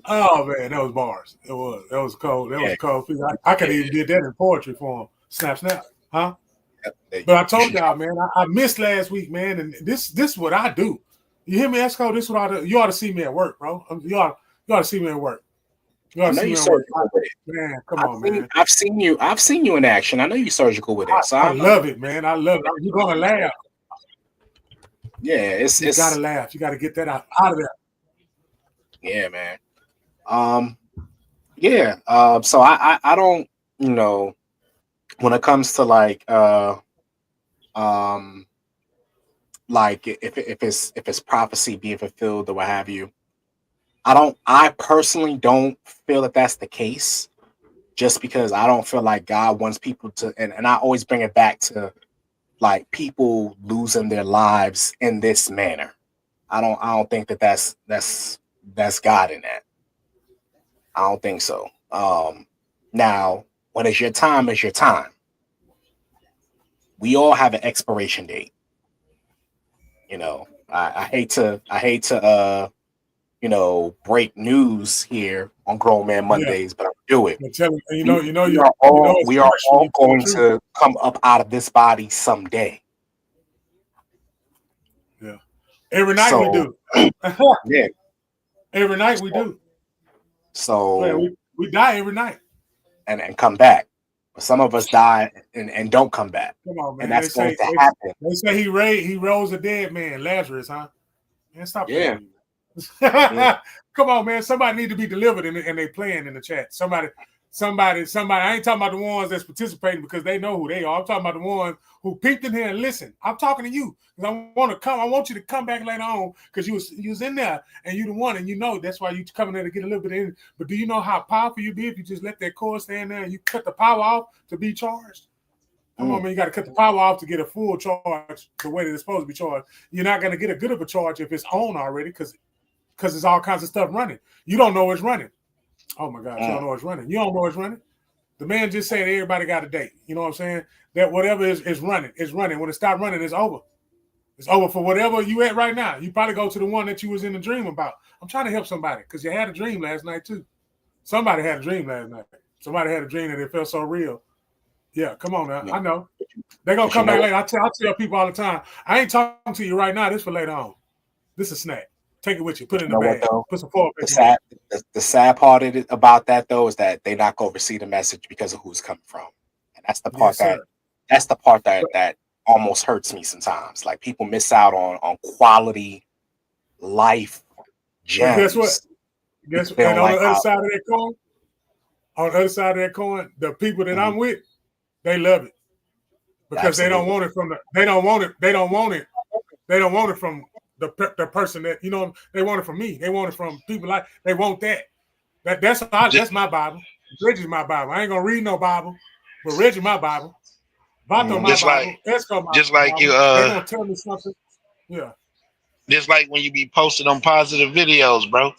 Speaker 2: Oh man, that was bars. That was cold. That was cold. I could even did that in poetry form. Snap, snap, huh? But I told y'all, man, I missed last week, man, and this is what I do. You hear me, ESCO? This is what I do. You ought to see me at work, bro. You ought to see me at work. You ought to see me at work. Man, come on, man.
Speaker 3: I've seen you in action. I know you're surgical with it. So
Speaker 2: I love it, man. I love it. You're gonna laugh.
Speaker 3: Yeah,
Speaker 2: you gotta laugh. You gotta get that out of there.
Speaker 3: Yeah, man. Yeah. So I don't, when it comes to like if it's prophecy being fulfilled or what have you, I personally don't feel that that's the case, just because I don't feel like God wants people to, and I always bring it back to like people losing their lives in this manner. I don't think that's God in that. I don't think so. Now, when it's your time, it's your time. we all have an expiration date. You know, I hate to break news here on Grown Man Mondays, but I'll do it. We are all going to come up out of this body someday.
Speaker 2: Yeah. Every night we do.
Speaker 3: Yeah.
Speaker 2: Every night we do.
Speaker 3: So
Speaker 2: we die every night.
Speaker 3: And come back. But some of us die and don't come back.
Speaker 2: Come on, man.
Speaker 3: And that's going to happen.
Speaker 2: They say he rose a dead man, Lazarus, huh? Man, stop playing.
Speaker 3: Yeah.
Speaker 2: Come on, man. Somebody need to be delivered and they playing in the chat. Somebody. I ain't talking about the ones that's participating because they know who they are. I'm talking about the ones who peeked in here and listen. I'm talking to you because I want you to come back later on because you was in there and you the one and you know that's why you coming there to get a little bit in. But do you know how powerful you be if you just let that cord stand there and you cut the power off to be charged? Come on, man. You got to cut the power off to get a full charge the way that it's supposed to be charged. You're not going to get a good of a charge if it's on already because there's all kinds of stuff running. You don't know it's running. Oh my God, you don't know it's running. You don't know it's running. The man just said everybody got a date. You know what I'm saying? That whatever is running, it's running. When it stops running, it's over. It's over for whatever you at right now. You probably go to the one that you was in the dream about. I'm trying to help somebody because you had a dream last night too. Somebody had a dream last night. Somebody had a dream that it felt so real. Yeah, come on now. Yeah. I know. They're going to come back later. I tell people all the time, I ain't talking to you right now. This for later on. This is a snack. Take it with you. Put it in the bag. Put some foil.
Speaker 3: The sad part about that though is that they're not going to receive the message because of who's coming from, and that's the part that almost hurts me sometimes. Like people miss out on quality life gems.
Speaker 2: Guess what? And on the other side of that coin, the people that I'm with, they love it because they don't want it from the person that they want it from me. They want it from people like they want that. That's my Bible. Reggie's my Bible. I ain't gonna read no Bible, but Reggie my Bible. VATO my Bible. ESCO my
Speaker 1: just like
Speaker 2: Bible.
Speaker 1: you.
Speaker 2: They gonna tell me something. Yeah.
Speaker 1: Just like when you be posting on positive videos, bro.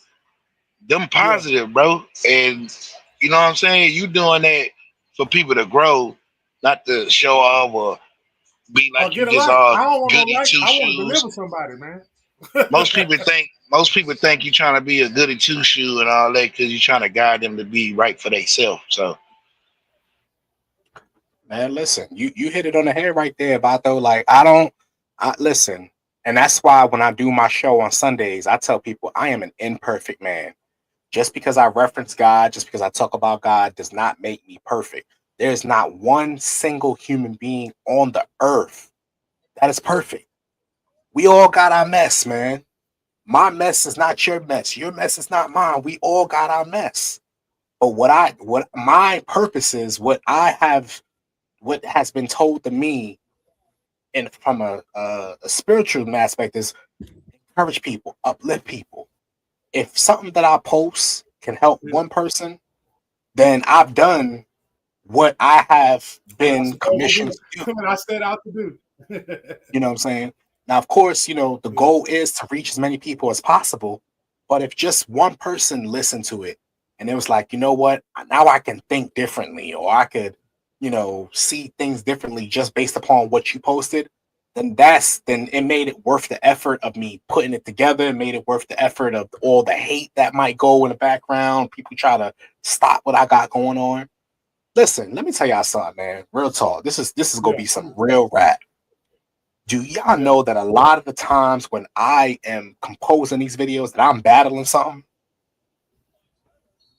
Speaker 1: Them positive, bro, and you know what I'm saying. You doing that for people to grow, not to show off or be like you just all goody two shoes. I want to
Speaker 2: deliver somebody, man.
Speaker 1: Most people think you're trying to be a goody two shoe and all that because you're trying to guide them to be right for themselves. So,
Speaker 3: man, listen, you hit it on the head right there, Vato. Like I listen, and that's why when I do my show on Sundays, I tell people I am an imperfect man. Just because I reference God, just because I talk about God, does not make me perfect. There's not one single human being on the earth that is perfect. We all got our mess, man. My mess is not your mess. Your mess is not mine. We all got our mess. But what my purpose is, what has been told to me, and from a spiritual aspect, is encourage people, uplift people. If something that I post can help one person, then I've done what I have been commissioned to do.
Speaker 2: I set out to do.
Speaker 3: You know what I'm saying? Now, of course, the goal is to reach as many people as possible. But if just one person listened to it and it was like, you know what, now I can think differently, or I could, see things differently just based upon what you posted, then it made it worth the effort of me putting it together. It made it worth the effort of all the hate that might go in the background. People try to stop what I got going on. Listen, let me tell y'all something, man. Real talk. This is gonna be some real rap. Do y'all know that a lot of the times when I am composing these videos that I'm battling something?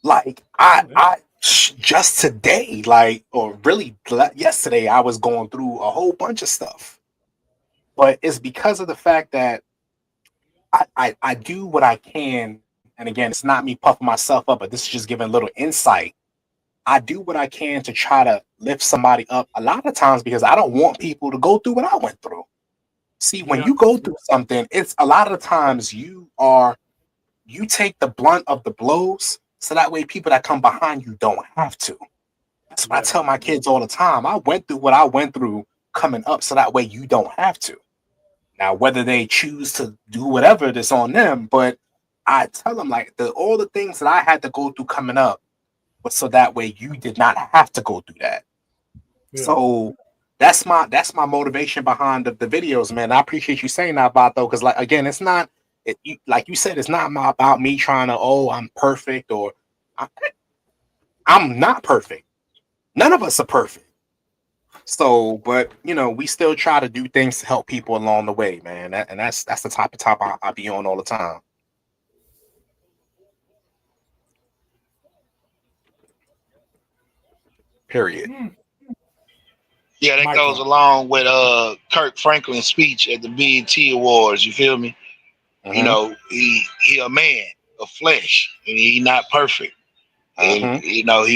Speaker 3: Like I just today, or really yesterday, I was going through a whole bunch of stuff. But it's because of the fact that I do what I can. And again, it's not me puffing myself up, but this is just giving a little insight. I do what I can to try to lift somebody up a lot of times because I don't want people to go through what I went through. See, when you go through something, it's a lot of the times you take the blunt of the blows so that way people that come behind you don't have to. That's what I tell my kids all the time. I went through what I went through coming up so that way you don't have to. Now, whether they choose to do whatever, that's on them, but I tell them all the things that I had to go through coming up, but so that way you did not have to go through that. Yeah. So that's my motivation behind the videos, man. I appreciate you saying that, Vato, because like again, it's not like you said, it's not about me trying to I'm perfect or I'm not perfect. None of us are perfect. So, but we still try to do things to help people along the way, man. That's the type of top I be on all the time. Period.
Speaker 1: Yeah, that goes along with Kirk Franklin's speech at the BET Awards. You feel me?
Speaker 3: Mm-hmm.
Speaker 1: He a man of flesh, and he not perfect. And he not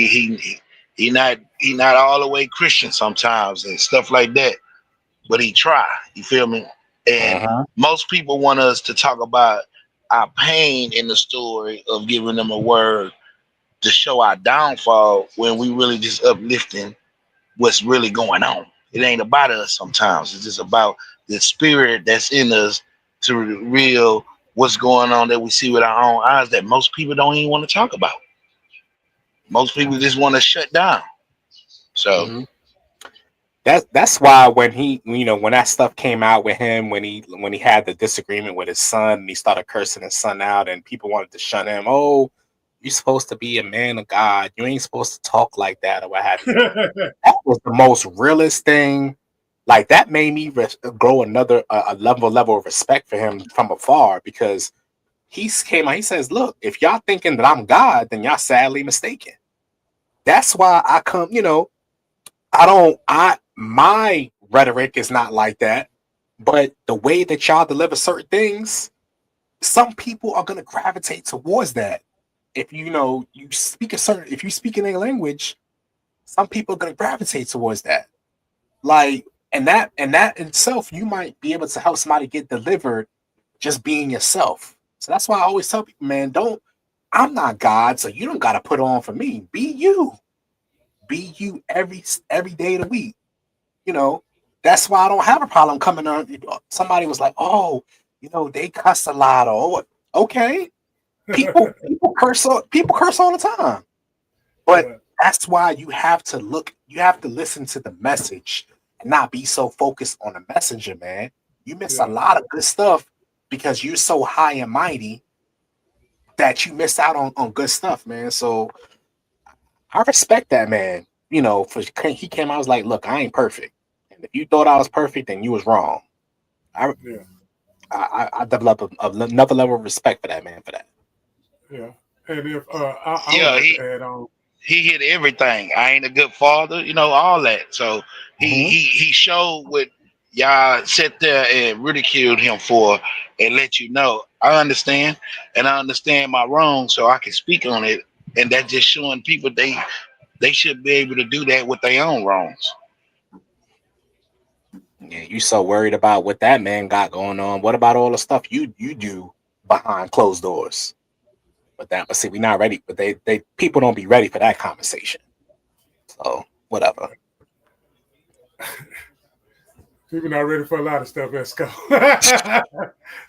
Speaker 1: all the way Christian sometimes and stuff like that. But he try. You feel me? And most people want us to talk about our pain in the story of giving them a word to show our downfall when we really just uplifting what's really going on. It ain't about us sometimes. It's just about the spirit that's in us to reveal what's going on that we see with our own eyes that most people don't even want to talk about. Most people just want to shut down. So
Speaker 3: that's why when he when that stuff came out with him, when he had the disagreement with his son and he started cursing his son out and people wanted to shut him, you're supposed to be a man of God, you ain't supposed to talk like that or what have you. That was the most realest thing. Like that made me grow another a level of respect for him from afar, because he came out, he says, look, if y'all thinking that I'm God, then y'all sadly mistaken. That's why I come, my rhetoric is not like that, but the way that y'all deliver certain things, some people are gonna gravitate towards that. If you speak if you speak in a language, some people are gonna gravitate towards that. Like, and that itself, you might be able to help somebody get delivered just being yourself. So that's why I always tell people, man, I'm not God, so you don't gotta put on for me. Be you. Be you every day of the week. That's why I don't have a problem coming on. Somebody was like, they cuss a lot, or okay. People curse all the time. But that's why you have to listen to the message and not be so focused on the messenger, man. You miss a lot of good stuff because you're so high and mighty that you miss out on good stuff, man. So I respect that, man. He came out, I was like, look, I ain't perfect. And if you thought I was perfect, then you was wrong. I developed another level of respect for that, man, for that.
Speaker 2: Yeah. And if I would like to add on.
Speaker 1: He hit everything. I ain't a good father, all that. So he showed what y'all sit there and ridiculed him for and let you know. I understand, and I understand my wrong, so I can speak on it. And that's just showing people they should be able to do that with their own wrongs.
Speaker 3: Yeah, you so worried about what that man got going on. What about all the stuff you do behind closed doors? But see, we're not ready. But they people don't be ready for that conversation. So whatever.
Speaker 2: People not ready for a lot of stuff, ESCO.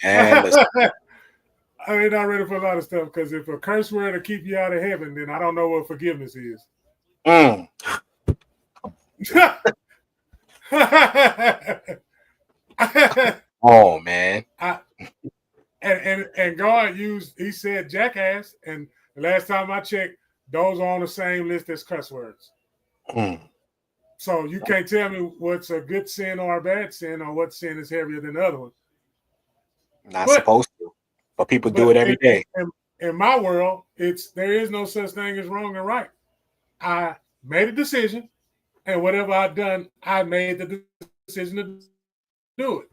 Speaker 3: And
Speaker 2: they're not ready for a lot of stuff, because if a curse word to keep you out of heaven, then I don't know what forgiveness is.
Speaker 3: Oh man.
Speaker 2: And God he said jackass, and the last time I checked, those are on the same list as cuss words. So you can't tell me what's a good sin or a bad sin, or what sin is heavier than the other one.
Speaker 3: Not supposed to, but people do it every day.
Speaker 2: In my world, there is no such thing as wrong and right. I made a decision, and whatever I've done, I made the decision to do it.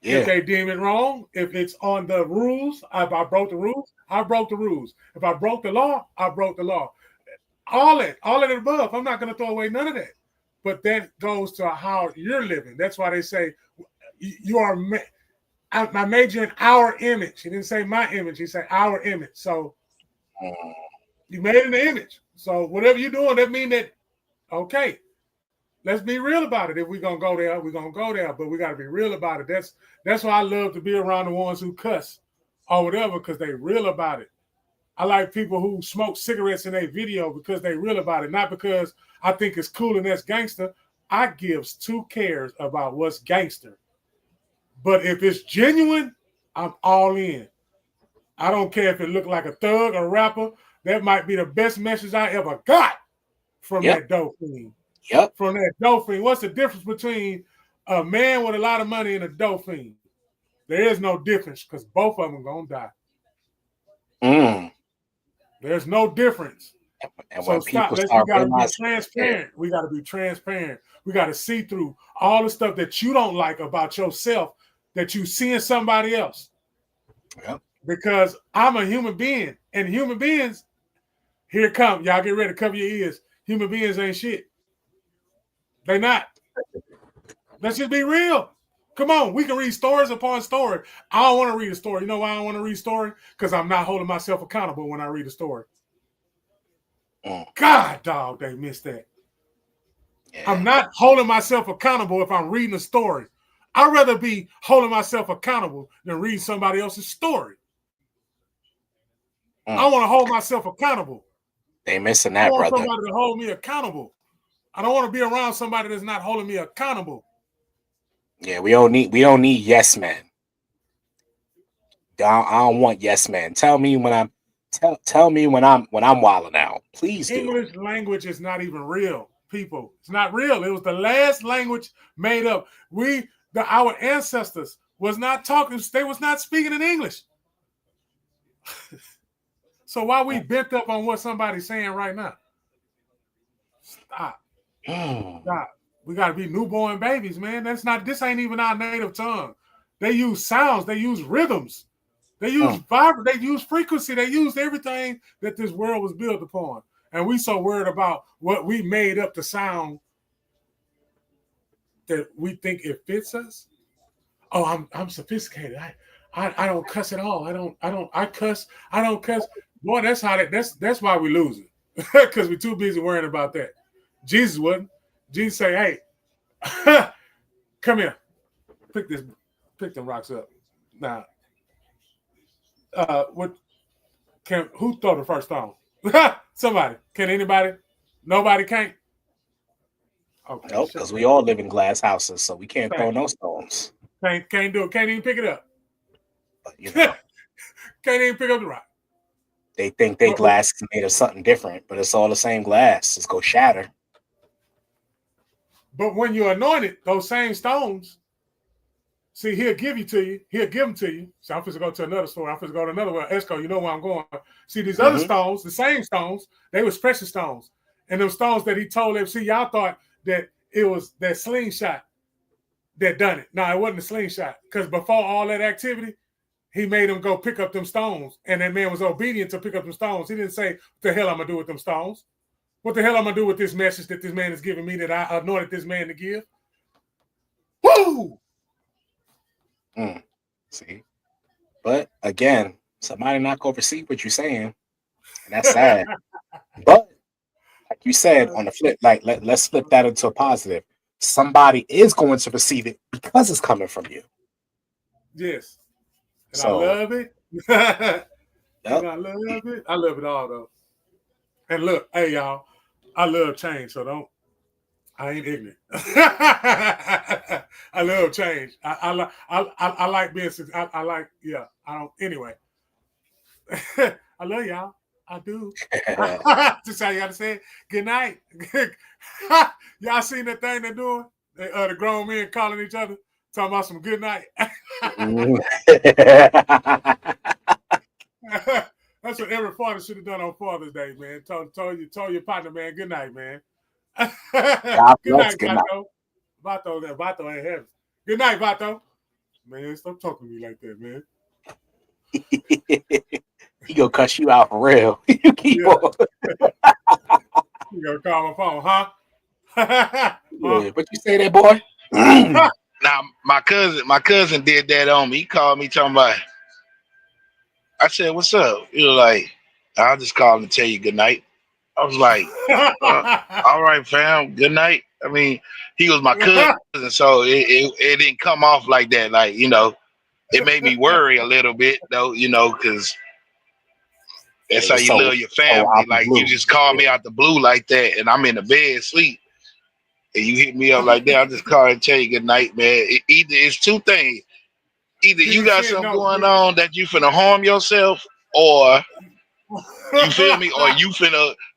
Speaker 2: Yeah. If they deem it wrong, if it's on the rules, if I broke the rules, I broke the rules. If I broke the law, I broke the law. All of it above, I'm not going to throw away none of that. But that goes to how you're living. That's why they say you are. I made you in our image. He didn't say my image. He said our image. So you made it in the image. So whatever you're doing, that means that, okay, let's be real about it. If we're going to go there, we're going to go there. But we got to be real about it. That's why I love to be around the ones who cuss or whatever, because they real about it. I like people who smoke cigarettes in a video because they real about it, not because I think it's cool and that's gangster. I gives two cares about what's gangster. But if it's genuine, I'm all in. I don't care if it look like a thug or rapper. That might be the best message I ever got from that dope fiend.
Speaker 3: Yep.
Speaker 2: From that dope fiend. What's the difference between a man with a lot of money and a dope fiend? There is no difference because both of them are going to die. There's no difference.
Speaker 3: And
Speaker 2: so stop. We got to be transparent. We got to be transparent. We got to see through all the stuff that you don't like about yourself that you see in somebody else.
Speaker 3: Yep.
Speaker 2: Because I'm a human being, and human beings, here it come. Y'all get ready to cover your ears. Human beings ain't shit. They not. Let's just be real. Come on, we can read stories upon story. I don't want to read a story. You know why I don't want to read a story? Because I'm not holding myself accountable when I read a story. God, dog, they missed that. Yeah. I'm not holding myself accountable if I'm reading a story. I'd rather be holding myself accountable than read somebody else's story. I want to hold myself accountable.
Speaker 3: They missing that, brother. I want
Speaker 2: somebody to hold me accountable. I don't want to be around somebody that's not holding me accountable.
Speaker 3: Yeah, we don't need yes men. I don't want yes men. Tell me when I'm wilding out. Please do.
Speaker 2: English language is not even real, people. It's not real. It was the last language made up. Our ancestors was not talking. They was not speaking in English. So why we bent up on what somebody's saying right now? Stop. Stop. We got to be newborn babies, man. This ain't even our native tongue. They use sounds. They use rhythms. They use they use frequency. They use everything that this world was built upon. And we so worried about what we made up to sound that we think it fits us. Oh, I'm sophisticated. I don't cuss at all. I cuss. I don't cuss. Boy, that's why we losing. Because we're too busy worrying about that. Jesus wouldn't. Jesus say, hey, come here. Pick them rocks up. Now, who throw the first stone? Somebody. Can anybody? Nobody can't?
Speaker 3: Okay. Nope, because we all live in glass houses, so we can't throw no stones.
Speaker 2: Can't do it. Can't even pick it up. But, can't even pick up the rock.
Speaker 3: They think glass is made of something different, but it's all the same glass. It's go shatter.
Speaker 2: But when you're anointed, those same stones, see, he'll give them to you. So I'm supposed to go to another store. I'm supposed to go to another one. ESCO, you know where I'm going. See, these other stones, the same stones, they was precious stones. And those stones that he told them, see, y'all thought that it was that slingshot that done it. No, it wasn't a slingshot. Because before all that activity, he made them go pick up them stones. And that man was obedient to pick up them stones. He didn't say, what the hell I'm going to do with them stones? What the hell I'm going to do with this message that this man is giving me that I anointed this man to give? Woo!
Speaker 3: See? But, again, somebody not going to receive what you're saying. And that's sad. But, like you said, on the flip, like let's flip that into a positive. Somebody is going to receive it because it's coming from you.
Speaker 2: Yes. And so, I love it. Yep. And I love it. I love it all, though. And look, hey, y'all, I love change, so I ain't ignorant. I love change. I like being, I like, yeah, I don't, anyway. I love y'all. I do. Just how you got to say it. Good night. Y'all seen that thing they're doing? The grown men calling each other, talking about some good night. That's what every father should have done on Father's Day, man. Told your partner, man, good night, man. Good night, Vato. Vato ain't heaven. Good night, Vato. Man, stop talking to me like that, man.
Speaker 3: He gonna cuss you out for real. You keep on.
Speaker 2: You gonna call my phone, huh?
Speaker 3: Yeah, what you say there, boy?
Speaker 1: Now my cousin did that on me. He called me talking about. I said, "What's up?" You were like, "I'll just call and tell you good night." I was like, "All right, fam, good night." I mean, he was my cousin, so it didn't come off like that. Like, you know, it made me worry a little bit, though. You know, because that's how you love your family. Like, you just call me out the blue like that, and I'm in the bed asleep. and you hit me up like that, I'll just call and tell you good night, man. Either it's two things. Either you got something going on that you finna harm yourself, or you feel me,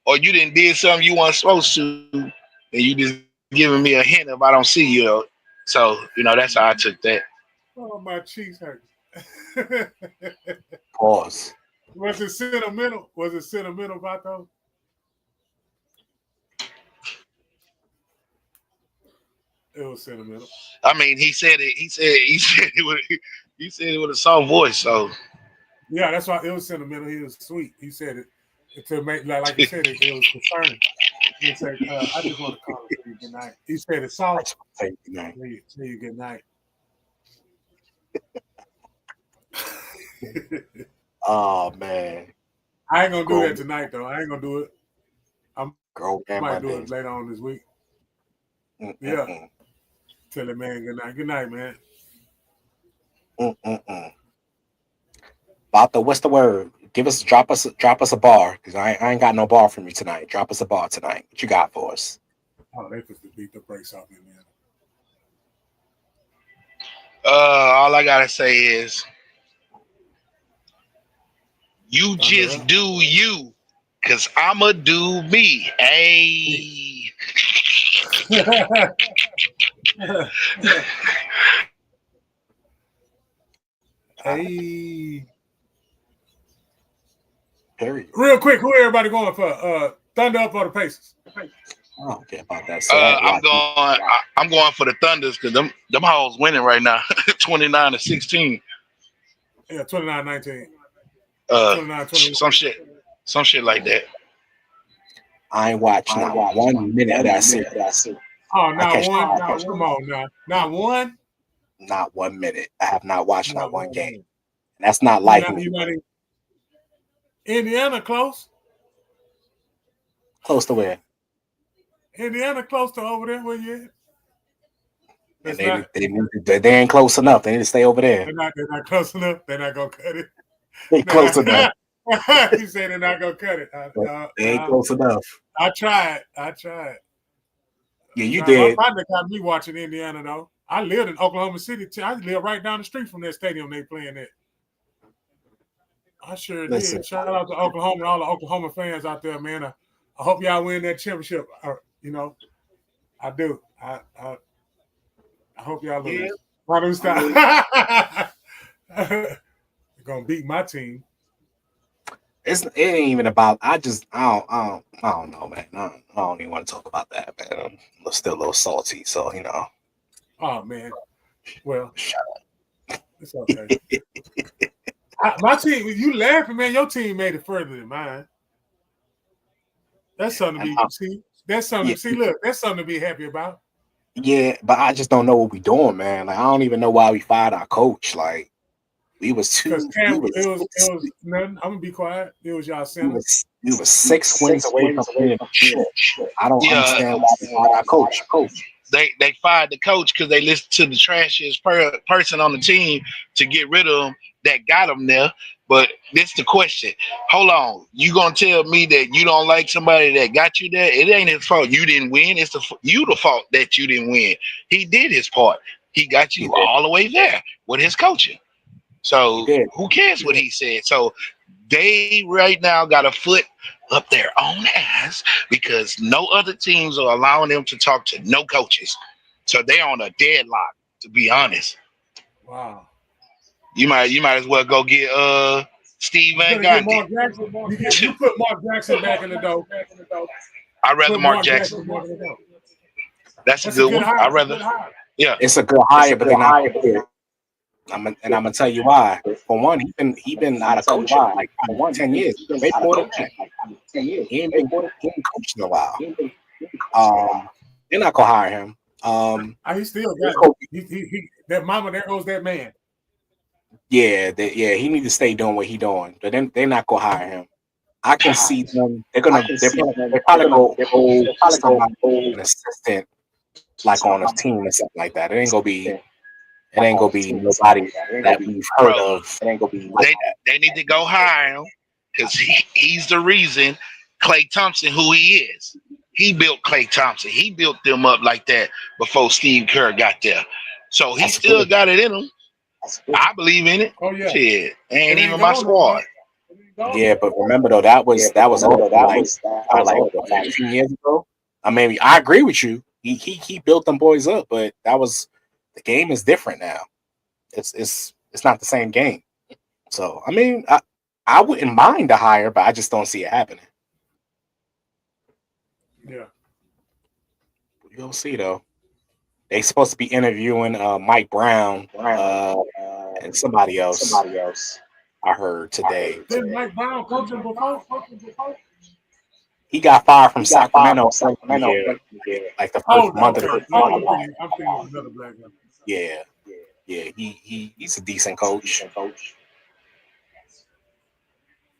Speaker 1: or you didn't did something you weren't supposed to, and you just giving me a hint if I don't see you. So, that's how I took that.
Speaker 2: Oh, my cheeks hurt.
Speaker 3: Pause.
Speaker 2: Was it sentimental? Vato? It was sentimental.
Speaker 1: I mean, he said it with a soft voice, so.
Speaker 2: Yeah, that's why it was sentimental. He was sweet. He said it to make like you said it was concerning. He said, "I just want to call and say good night." He said it's soft.
Speaker 3: Say good night.
Speaker 2: Tell you good night.
Speaker 3: Oh man,
Speaker 2: I ain't gonna do that tonight though. I ain't gonna do it. I might do it later on this week. Yeah. Tell the man good night. Good night, man.
Speaker 3: Vato, what's the word? Drop us a bar, because I ain't got no bar from you tonight. Drop us a bar tonight. What you got for us?
Speaker 2: Oh, they supposed to beat the brakes off in there.
Speaker 1: All I gotta say is, you just do you, cause I'ma do me. Hey.
Speaker 2: Hey.
Speaker 3: Period.
Speaker 2: Real quick, who everybody going for? Thunder up or the Pacers?
Speaker 3: I don't care about that.
Speaker 1: I'm going for the Thunders because them hoes winning right now, 29-16.
Speaker 2: Yeah, 29-19.
Speaker 1: 29-20. Some shit like that.
Speaker 3: I ain't watched not 1 minute of that series.
Speaker 2: Oh, not one. Come on, now. Not one.
Speaker 3: Not 1 minute. I have not watched not one game. And that's not like me.
Speaker 2: Indiana close.
Speaker 3: Close to where?
Speaker 2: Indiana close to over there. Where you at?
Speaker 3: They ain't close enough. They need to stay over there.
Speaker 2: They're not close enough. They're not gonna cut it.
Speaker 3: They close enough.
Speaker 2: You say they're not gonna cut it.
Speaker 3: They ain't close enough.
Speaker 2: I tried.
Speaker 3: Yeah, you did.
Speaker 2: My partner got me watching Indiana though. I lived in Oklahoma City. I live right down the street from that stadium they playing at. I sure did. Shout out to Oklahoma and all the Oklahoma fans out there, man. I hope y'all win that championship. I do. I hope y'all lose. Why don't stop? You're gonna beat my team.
Speaker 3: It ain't even about. I don't know, man. I don't even want to talk about that, man. I'm still a little salty, so
Speaker 2: Oh man. Well, shut up. It's okay. My team, you laughing, man. Your team made it further than mine. That's something to be That's something. See, look, that's something to be happy about.
Speaker 3: Yeah, but I just don't know what we doing, man. Like I don't even know why we fired our coach. Like we was too.
Speaker 2: It was nothing. I'm gonna be quiet. It was y'all center.
Speaker 3: We was 6 wins away from winning. I don't understand why we fired our coach.
Speaker 1: They fired the coach because they listened to the trashiest person on the team to get rid of him that got him there. But this the question. Hold on. You gonna tell me that you don't like somebody that got you there? It ain't his fault you didn't win. It's the fault that you didn't win. He did his part. He got you all the way there with his coaching. So who cares what he said? So they right now got a foot up their own ass because no other teams are allowing them to talk to no coaches. So they're on a deadlock, to be honest.
Speaker 2: Wow.
Speaker 1: You might as well go get Steve Van Gundy.
Speaker 2: You put Mark Jackson back in the dough.
Speaker 1: I'd rather Mark Jackson. That's a good one. I'd rather. Yeah,
Speaker 3: it's a good hire, but they're not. I'm gonna tell you why. For one, he been out of coaching like 10 years. Maybe more than that. He ain't been coaching in a while. They're not gonna hire him.
Speaker 2: He still got he that mama. There goes that man.
Speaker 3: Yeah, he need to stay doing what he doing. But then they're not gonna hire him. I can see them. They're probably go an assistant like on a team or something like that. It ain't gonna be nobody that we've heard of. It ain't gonna be.
Speaker 1: They need to go hire him because he's the reason Klay Thompson who he is. He built Klay Thompson. He built them up like that before Steve Kerr got there. So he still got it in him. I believe in it.
Speaker 2: Oh yeah.
Speaker 1: Shit, ain't even my squad.
Speaker 3: Yeah, but remember though, that was over like 15 years ago. I mean, I agree with you. He built them boys up, but the game is different now. It's not the same game. So I mean, I wouldn't mind the hire, but I just don't see it happening.
Speaker 2: Yeah.
Speaker 3: You'll see though. They supposed to be interviewing Mike Brown and somebody else. I heard today.
Speaker 2: Did Mike Brown coach him before?
Speaker 3: He got fired from Sacramento. Like the first month of the
Speaker 2: I'm thinking of another black guy.
Speaker 3: Yeah. He's a decent coach.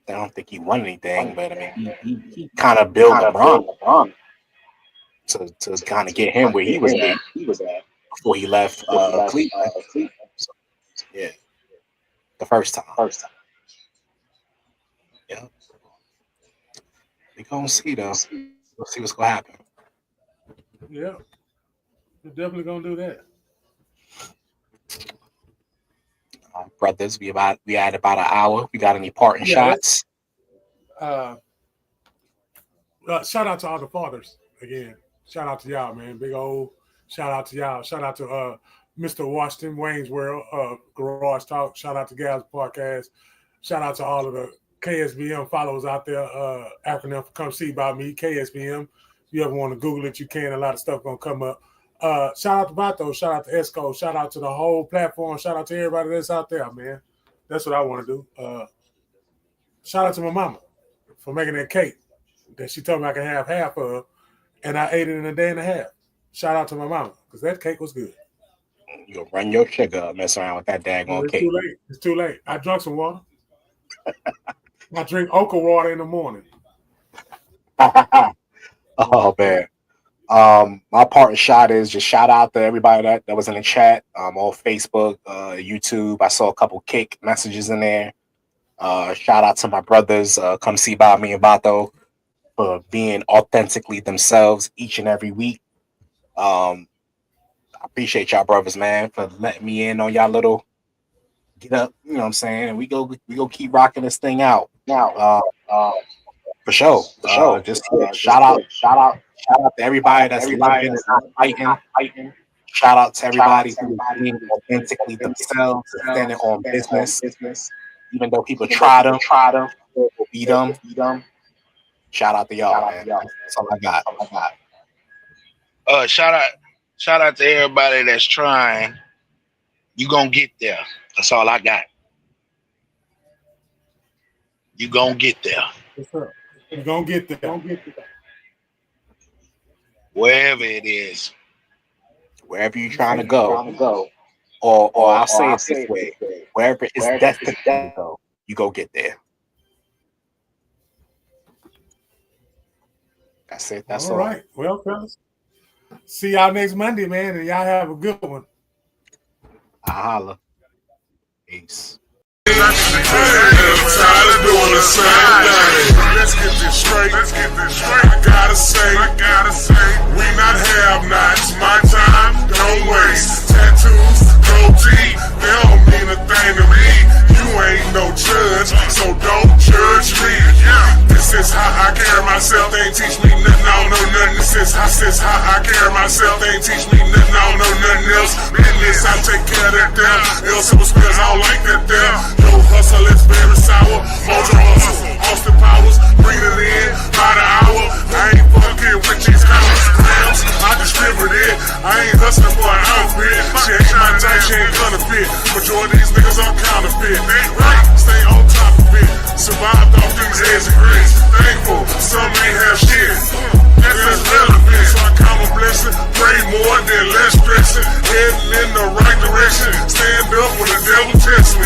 Speaker 3: I don't think he won anything, but I mean, he kind of built LeBron to kind of get him where he was at before he left Cleveland. So, yeah, the first time. Yeah, we gonna see though. We'll see what's gonna happen.
Speaker 2: Yeah, we're definitely gonna do that.
Speaker 3: Brothers, we had about an hour. We got any parting shots?
Speaker 2: Shout out to all the fathers again. Shout out to y'all, man. Big old shout out to y'all. Shout out to Mr. Washington, Wayne's World, Garage Talk. Shout out to Gals Podcast. Shout out to all of the KSBM followers out there. Acronym for Come See About Me, KSBM. If you ever want to Google it, you can. A lot of stuff gonna come up. Shout out to VATO, shout out to ESCO, shout out to the whole platform, shout out to everybody that's out there, man. That's what I want to do. Shout out to my mama for making that cake that she told me I could have half of, and I ate it in a day and a half. Shout out to my mama, because that cake was good.
Speaker 3: You'll run your sugar up, mess around with that daggone cake.
Speaker 2: It's too late. I drank some water. I drink okra water in the morning.
Speaker 3: Oh, man. My parting shot is just shout out to everybody that was in the chat on Facebook, YouTube. I saw a couple kick messages in there. Shout out to my brothers, Come See About Me and Vato, for being authentically themselves each and every week. I appreciate y'all brothers, man, for letting me in on y'all little get up, you know what I'm saying? And we go keep rocking this thing out. For sure. Just shout out to everybody that's loving and fighting. Shout out to everybody who's being authentically themselves, standing on business. Even though people try to beat them. Shout out to y'all, man. That's all I got.
Speaker 1: Shout out to everybody that's trying. You gonna get there. That's all I got. You gonna get there.
Speaker 2: Yes, sir. You gonna get there.
Speaker 1: Wherever it is.
Speaker 3: Wherever you're trying to go. Or I'll say it this way. Wherever it's destined to go, you go get there. That's it. That's all.
Speaker 2: All right. Well, fellas. See y'all next Monday, man, and y'all have a good one.
Speaker 3: I holla. Peace.
Speaker 4: Tired of doing the same thing. Let's get this straight. I gotta say, we not have-nots. My time, don't waste. Tattoos, goatee, they don't mean a thing to me. You ain't no judge, so don't judge me. This is how I carry myself. They ain't teach me nothing, I don't know nothing. This is how I carry myself. They ain't teach me nothing, I don't know nothing else. Business, I take care of that there. Else it was spills, I don't like that there. No hustle, it's very sour. Mojo hustle, Austin Powers, bring it in by the hour. I ain't fucking with these grams. I distribute it. I ain't hustling for an outfit. She ain't my type, she ain't gonna fit. Majority of these niggas are counterfeit. Right, stay on top of it. Survived off these eggs and grits. Thankful, some ain't have shit. That's relevant, so I count my blessing. Pray more than less stressing. Heading in the right direction. Stand up when the devil tests me.